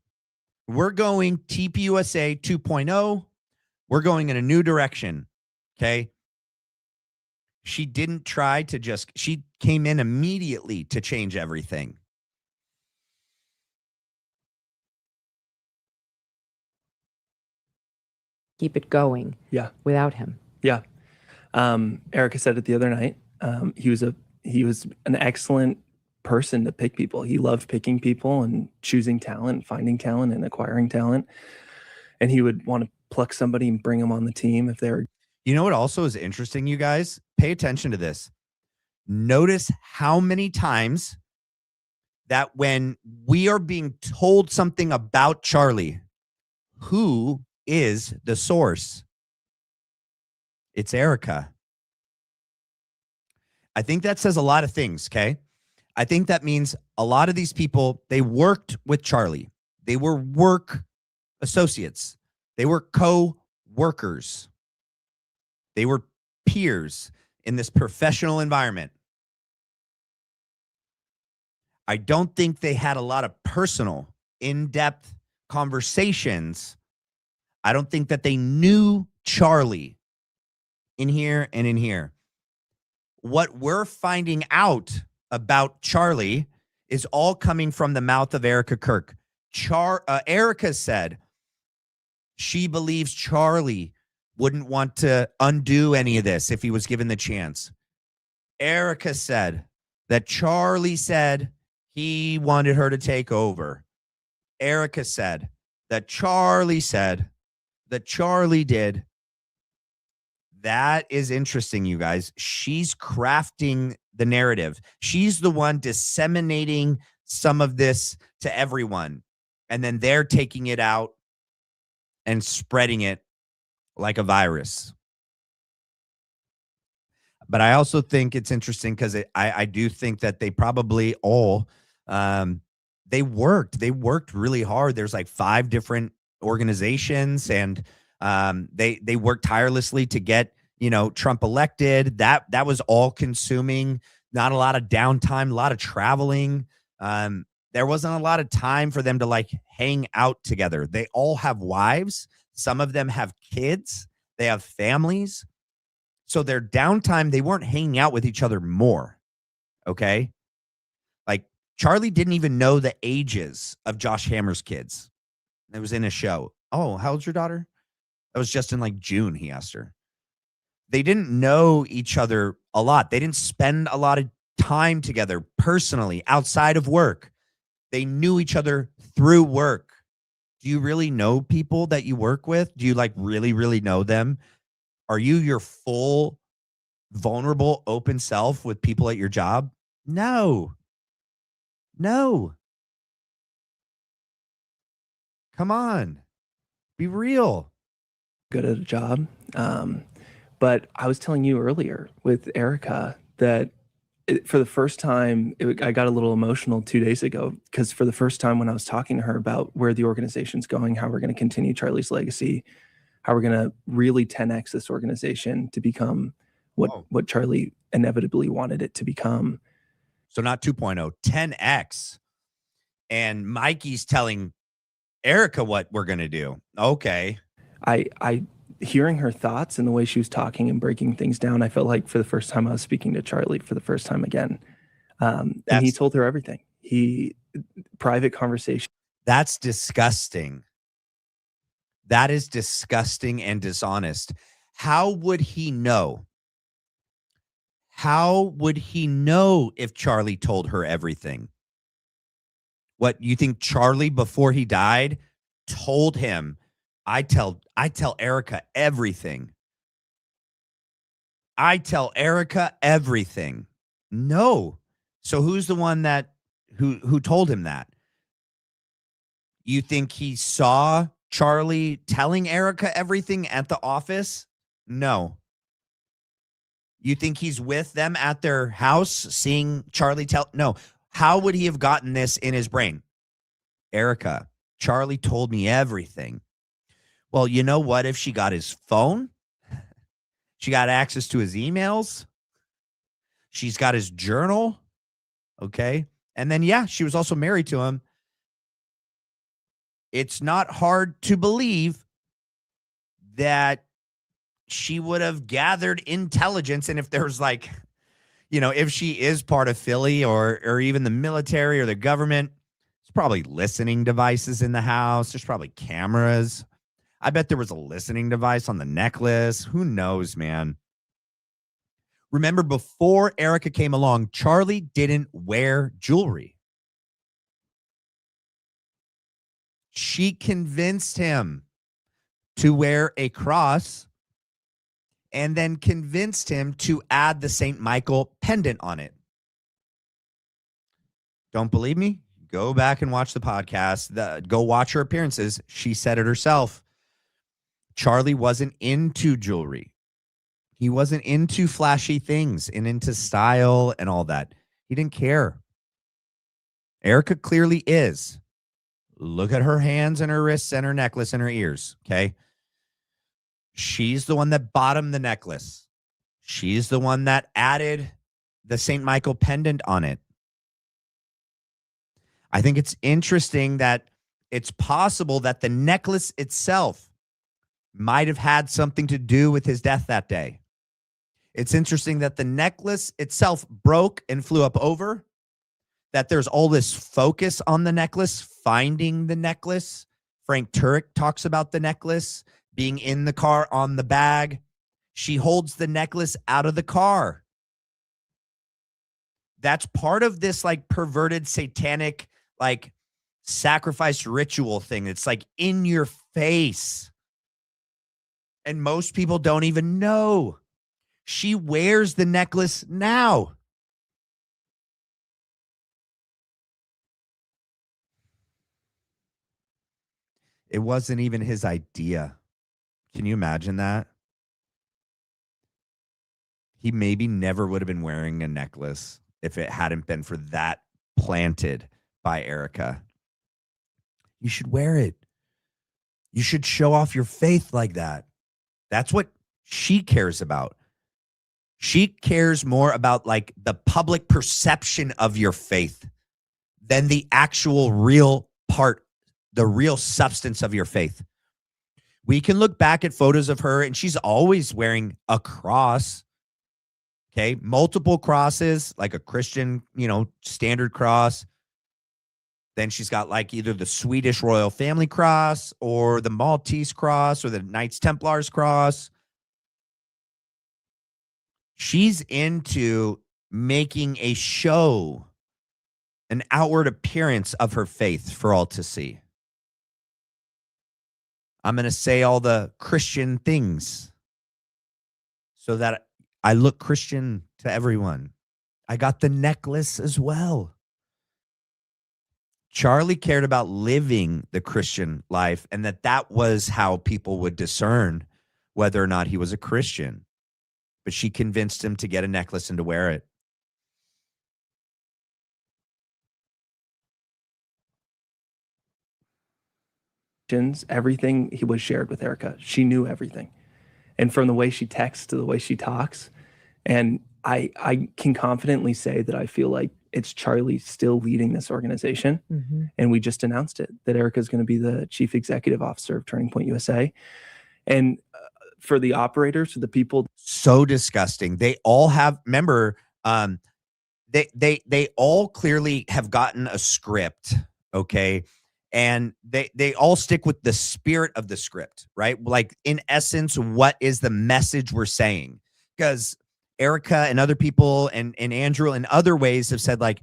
We're going TPUSA 2.0. We're going in a new direction. Okay. She didn't try to she came in immediately to change everything. Keep it going. Yeah. Without him. Yeah. Erika said it the other night. He was an excellent person to pick people. He loved picking people and choosing talent, finding talent and acquiring talent. And he would want to pluck somebody and bring them on the team if they're. You know what also is interesting, you guys? Pay attention to this. Notice how many times that when we are being told something about Charlie, who is the source? It's Erika. I think that says a lot of things, okay? I think that means a lot of these people, they worked with Charlie. They were work associates. They were co-workers. They were peers in this professional environment. I don't think they had a lot of personal, in-depth conversations. I don't think that they knew Charlie in here and in here. What we're finding out about Charlie is all coming from the mouth of Erika Kirk. Erika said she believes Charlie wouldn't want to undo any of this if he was given the chance. Erika said that Charlie said he wanted her to take over. Erika said that Charlie did. That is interesting, you guys. She's crafting the narrative. She's the one disseminating some of this to everyone. And then they're taking it out and spreading it like a virus. But I also think it's interesting because I do think that they probably all, they worked really hard. There's like 5 different organizations, and they worked tirelessly to get, Trump elected. That was all consuming, not a lot of downtime, a lot of traveling. There wasn't a lot of time for them to like hang out together. They all have wives. Some of them have kids. They have families. So their downtime, they weren't hanging out with each other more. Okay. Like Charlie didn't even know the ages of Josh Hammer's kids. It was in a show. Oh, how old's your daughter? That was just in like June, he asked her. They didn't know each other a lot. They didn't spend a lot of time together personally outside of work. They knew each other through work. Do you really know people that you work with? Do you like really, really know them? Are you your full, vulnerable, open self with people at your job? No. Come on. Be real. Good at a job. But I was telling you earlier with Erika that for the first time, I got a little emotional 2 days ago because for the first time when I was talking to her about where the organization's going, how we're going to continue Charlie's legacy, how we're going to really 10x this organization to become what Charlie inevitably wanted it to become. So not 2.0, 10x. And Mikey's telling Erika what we're going to do. Okay. I hearing her thoughts and the way she was talking and breaking things down, I felt like for the first time I was speaking to Charlie for the first time again. And he told her everything. Private conversation. That's disgusting. That is disgusting and dishonest. How would he know? How would he know if Charlie told her everything? What, you think Charlie before he died told him, I tell Erika everything. I tell Erika everything. No. So who's the one that who told him that? You think he saw Charlie telling Erika everything at the office? No. You think he's with them at their house seeing Charlie tell? No. How would he have gotten this in his brain? Erika. Charlie told me everything. Well, you know what? If she got his phone, she got access to his emails, she's got his journal. Okay. And then, yeah, she was also married to him. It's not hard to believe that she would have gathered intelligence. And if there's like, if she is part of Philly or even the military or the government, there's probably listening devices in the house. There's probably cameras. I bet there was a listening device on the necklace. Who knows, man? Remember, before Erika came along, Charlie didn't wear jewelry. She convinced him to wear a cross and then convinced him to add the St. Michael pendant on it. Don't believe me? Go back and watch the podcast. Go watch her appearances. She said it herself. Charlie wasn't into jewelry. He wasn't into flashy things and into style and all that. He didn't care. Erika clearly is. Look at her hands and her wrists and her necklace and her ears, okay? She's the one that bought him the necklace. She's the one that added the St. Michael pendant on it. I think it's interesting that it's possible that the necklace itself might have had something to do with his death that day. It's interesting that the necklace itself broke and flew up over, that there's all this focus on the necklace, finding the necklace. Frank Turek talks about the necklace being in the car on the bag. She holds the necklace out of the car. That's part of this like perverted satanic like sacrifice ritual thing. It's like in your face. And most people don't even know. She wears the necklace now. It wasn't even his idea. Can you imagine that? He maybe never would have been wearing a necklace if it hadn't been for that planted by Erika. You should wear it. You should show off your faith like that. That's what she cares about. She cares more about like the public perception of your faith than the actual real part, the real substance of your faith. We can look back at photos of her and she's always wearing a cross. Okay. Multiple crosses, like a Christian, standard cross. Then she's got like either the Swedish royal family cross or the Maltese cross or the Knights Templars cross. She's into making a show, an outward appearance of her faith for all to see. I'm going to say all the Christian things so that I look Christian to everyone. I got the necklace as well. Charlie cared about living the Christian life and that was how people would discern whether or not he was a Christian. But she convinced him to get a necklace and to wear it. Everything he was shared with Erika. She knew everything. And from the way she texts to the way she talks. And I can confidently say that I feel like it's Charlie still leading this organization. Mm-hmm. And we just announced it, that Erika is going to be the chief executive officer of Turning Point USA. And for the operators, for the people. So disgusting. They all have, remember, they all clearly have gotten a script. Okay. And they all stick with the spirit of the script, right? Like in essence, what is the message we're saying? Because Erika and other people and Andrew in other ways have said like,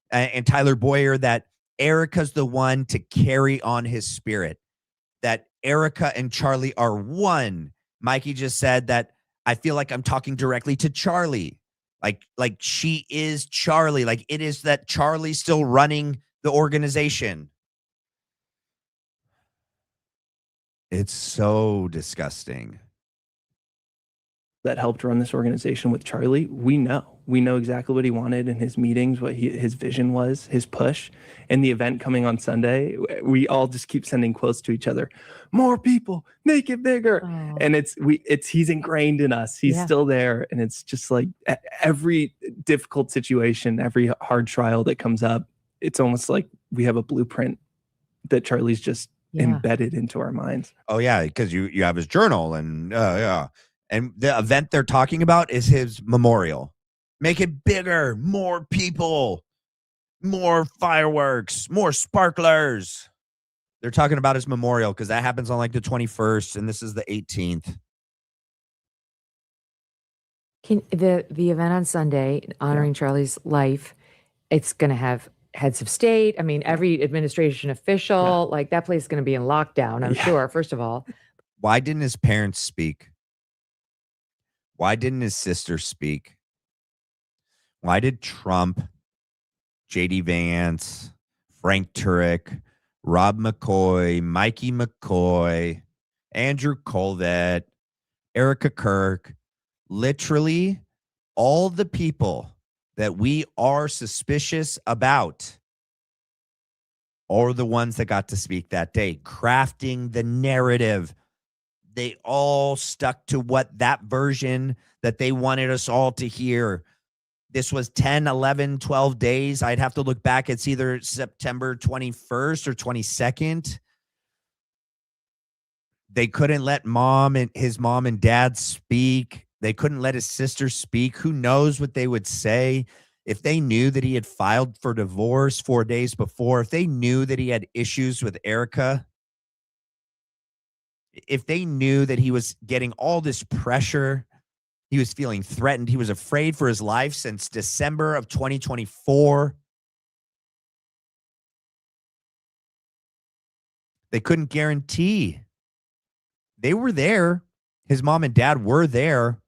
and Tyler Boyer, that Erika's the one to carry on his spirit, that Erika and Charlie are one. Mikey just said that I feel like I'm talking directly to Charlie. Like she is Charlie. Like it is that Charlie's still running the organization. It's so disgusting. that helped run this organization with Charlie, we know exactly what he wanted in his meetings, what his vision was, his push. And the event coming on Sunday, we all just keep sending quotes to each other. More people, make it bigger. Oh. And he's ingrained in us. He's still there. And it's just like every difficult situation, every hard trial that comes up, it's almost like we have a blueprint that Charlie's just embedded into our minds. Oh yeah, because you have his journal and yeah. And the event they're talking about is his memorial. Make it bigger, more people, more fireworks, more sparklers. They're talking about his memorial because that happens on like the 21st and this is the 18th. The event on Sunday honoring Charlie's life, it's going to have heads of state. I mean, every administration official, like that place is going to be in lockdown, I'm sure, first of all. Why didn't his parents speak? Why didn't his sister speak? Why did Trump, J.D. Vance, Frank Turek, Rob McCoy, Mikey McCoy, Andrew Colvett, Erika Kirk, literally all the people that we are suspicious about are the ones that got to speak that day, crafting the narrative. They all stuck to what that version that they wanted us all to hear. This was 10, 11, 12 days. I'd have to look back. It's either September 21st or 22nd. They couldn't let his mom and dad speak. They couldn't let his sister speak. Who knows what they would say if they knew that he had filed for divorce 4 days before, if they knew that he had issues with Erika, if they knew that he was getting all this pressure, he was feeling threatened, he was afraid for his life since December of 2024. They couldn't guarantee. They were there. His mom and dad were there.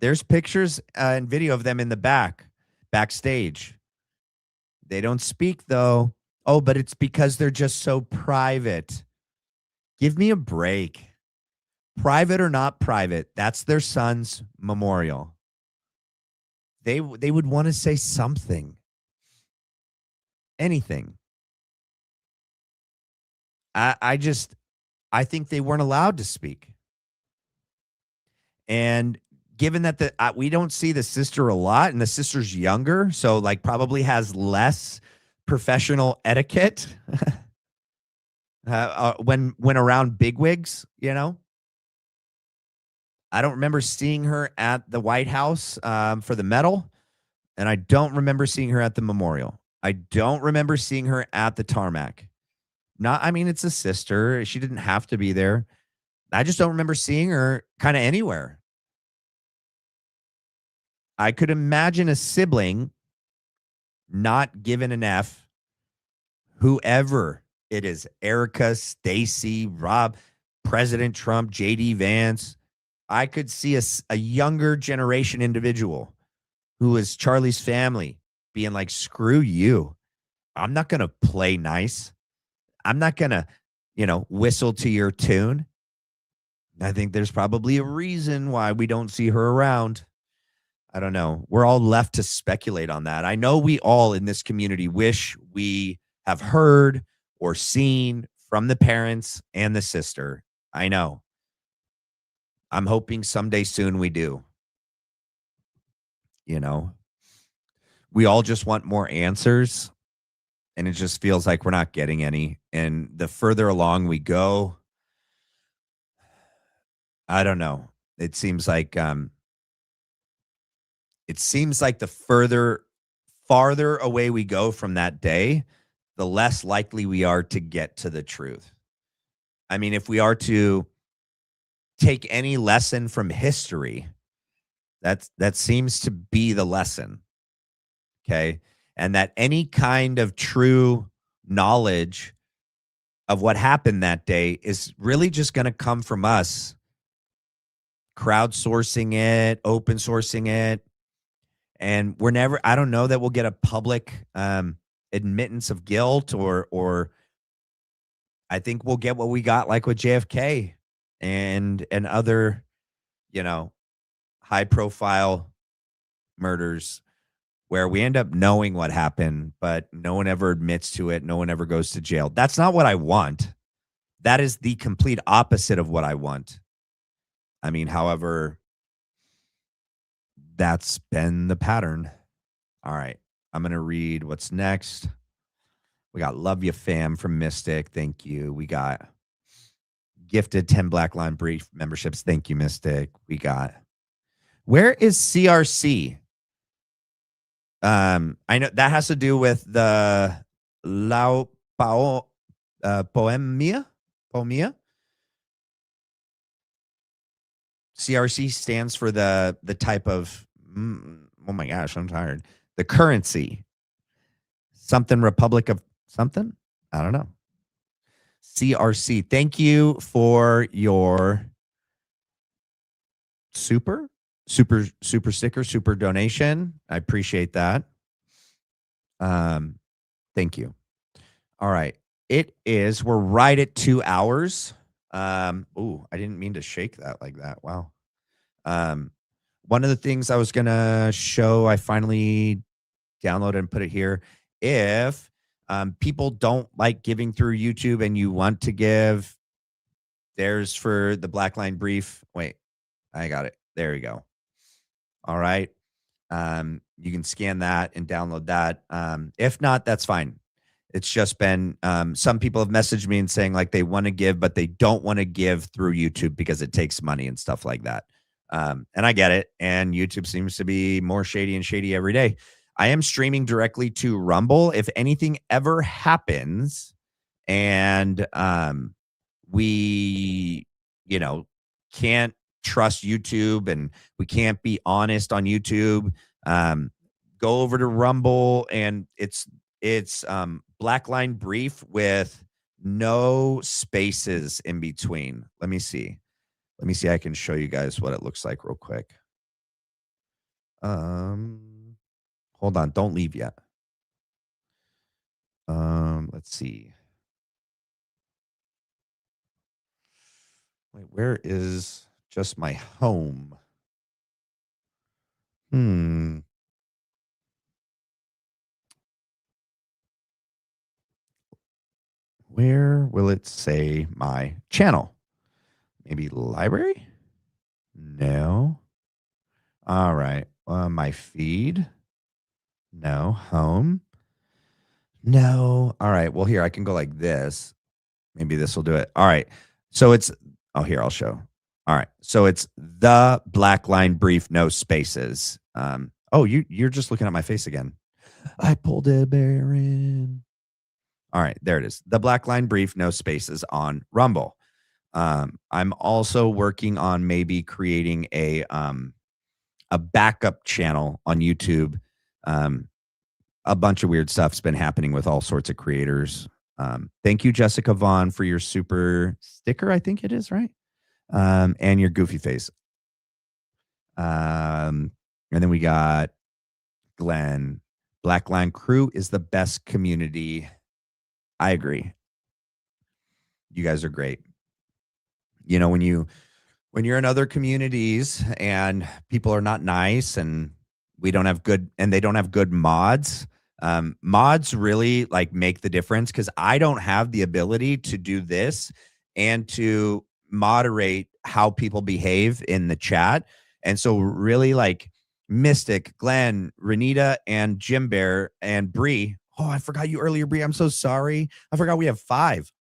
There's pictures and video of them in the backstage. They don't speak though. Oh, but it's because they're just so private. Give me a break. Private or not private, that's their son's memorial. They would want to say something. Anything. I think they weren't allowed to speak. And given that we don't see the sister a lot and the sister's younger, so like probably has less professional etiquette when around bigwigs, you know. I don't remember seeing her at the White House for the medal, and I don't remember seeing her at the memorial. I don't remember seeing her at the tarmac. I mean, it's a sister. She didn't have to be there. I just don't remember seeing her kind of anywhere. I could imagine a sibling not given an F, whoever it is, Erika, Stacey, Rob, President Trump, J.D. Vance. I could see a younger generation individual who is Charlie's family being like, screw you. I'm not going to play nice. I'm not going to, whistle to your tune. I think there's probably a reason why we don't see her around. I don't know. We're all left to speculate on that. I know we all in this community wish we have heard or seen from the parents and the sister. I know. I'm hoping someday soon we do. We all just want more answers, and it just feels like we're not getting any. And the further along we go, I don't know. It seems like the farther away we go from that day, the less likely we are to get to the truth. I mean, if we are to take any lesson from history, that seems to be the lesson. Okay. And that any kind of true knowledge of what happened that day is really just going to come from us crowdsourcing it, open sourcing it. And I don't know that we'll get a public admittance of guilt or I think we'll get what we got like with JFK and other, high profile murders where we end up knowing what happened, but no one ever admits to it. No one ever goes to jail. That's not what I want. That is the complete opposite of what I want. I mean, however, that's been the pattern. All right. I'm going to read what's next. We got Love You Fam from Mystic. Thank you. We got gifted 10 Black Line Brief memberships. Thank you, Mystic. We got, where is CRC? I know that has to do with the Lao Pao Poemia. CRC stands for the type of, oh my gosh, I'm tired. The currency. Something Republic of something? I don't know. CRC. Thank you for your super sticker, super donation. I appreciate that. Thank you. All right. We're right at 2 hours. Oh, I didn't mean to shake that like that. Wow. One of the things I was gonna show, I finally downloaded and put it here. If people don't like giving through YouTube and you want to give, there's for the Black Line Brief. Wait, I got it. There we go. All right. You can scan that and download that. If not, that's fine. It's just been, some people have messaged me and saying like they want to give, but they don't want to give through YouTube because it takes money and stuff like that. And I get it. And YouTube seems to be more shady and shady every day. I am streaming directly to Rumble. If anything ever happens and we, can't trust YouTube and we can't be honest on YouTube, go over to Rumble, and it's Black Line Brief with no spaces in between. Let me see. I can show you guys what it looks like real quick. Hold on, don't leave yet. Let's see. Wait, where is just my home? Where will it say my channel? Maybe library? No. All right. My feed? No. Home? No. All right. Well, here, I can go like this. Maybe this will do it. All right. So it's, here, I'll show. All right. So it's the Black Line Brief, no spaces. You're just looking at my face again. I pulled a bear in. All right, there it is. The Black Line Brief, no spaces on Rumble. I'm also working on maybe creating a backup channel on YouTube. A bunch of weird stuff's been happening with all sorts of creators. Thank you, Jessica Vaughn, for your super sticker. I think it is, right? And your goofy face. And then we got Glenn. Black Line Crew is the best community. I agree. You guys are great. When you're in other communities and people are not nice and they don't have good mods, mods really like make the difference, because I don't have the ability to do this and to moderate how people behave in the chat. And so really like Mystic, Glenn, Renita, and Jim Bear, and Bree. Oh, I forgot you earlier, Bree. I'm so sorry. I forgot we have 5.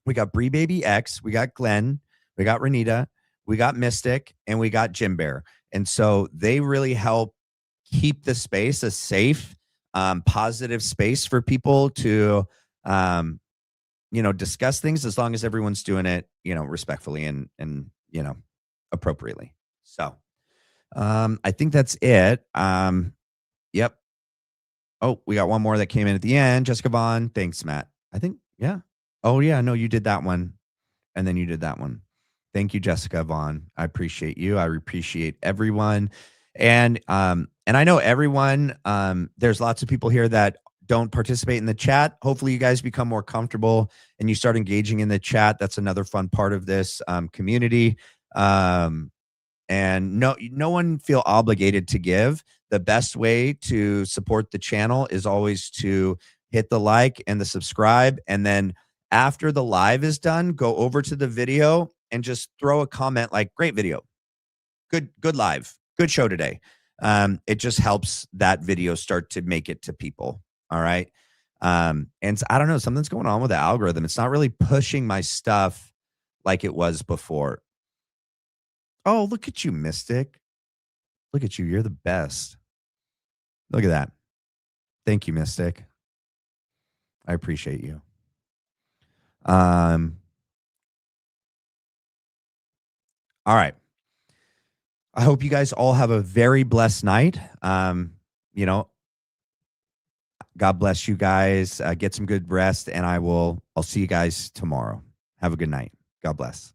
We got Bree Baby X, we got Glenn, we got Renita, we got Mystic, and we got Jim Bear. And so they really help keep the space a safe, positive space for people to, discuss things, as long as everyone's doing it, respectfully and appropriately. So I think that's it. Yep. Oh, we got one more that came in at the end. Jessica Vaughn. Thanks, Matt. I think, yeah. Oh, yeah. No, you did that one. And then you did that one. Thank you, Jessica Vaughn. I appreciate you. I appreciate everyone. And I know everyone, there's lots of people here that don't participate in the chat. Hopefully you guys become more comfortable and you start engaging in the chat. That's another fun part of this community. and no one feel obligated to give. The best way to support the channel is always to hit the like and the subscribe. And then after the live is done, go over to the video and just throw a comment like, great video, good live, good show today. It just helps that video start to make it to people. All right. And I don't know, something's going on with the algorithm. It's not really pushing my stuff like it was before. Oh, look at you, Mystic. Look at you. You're the best. Look at that. Thank you, Mystic. I appreciate you. All right. I hope you guys all have a very blessed night. You know, God bless you guys. Get some good rest, and I'll see you guys tomorrow. Have a good night. God bless.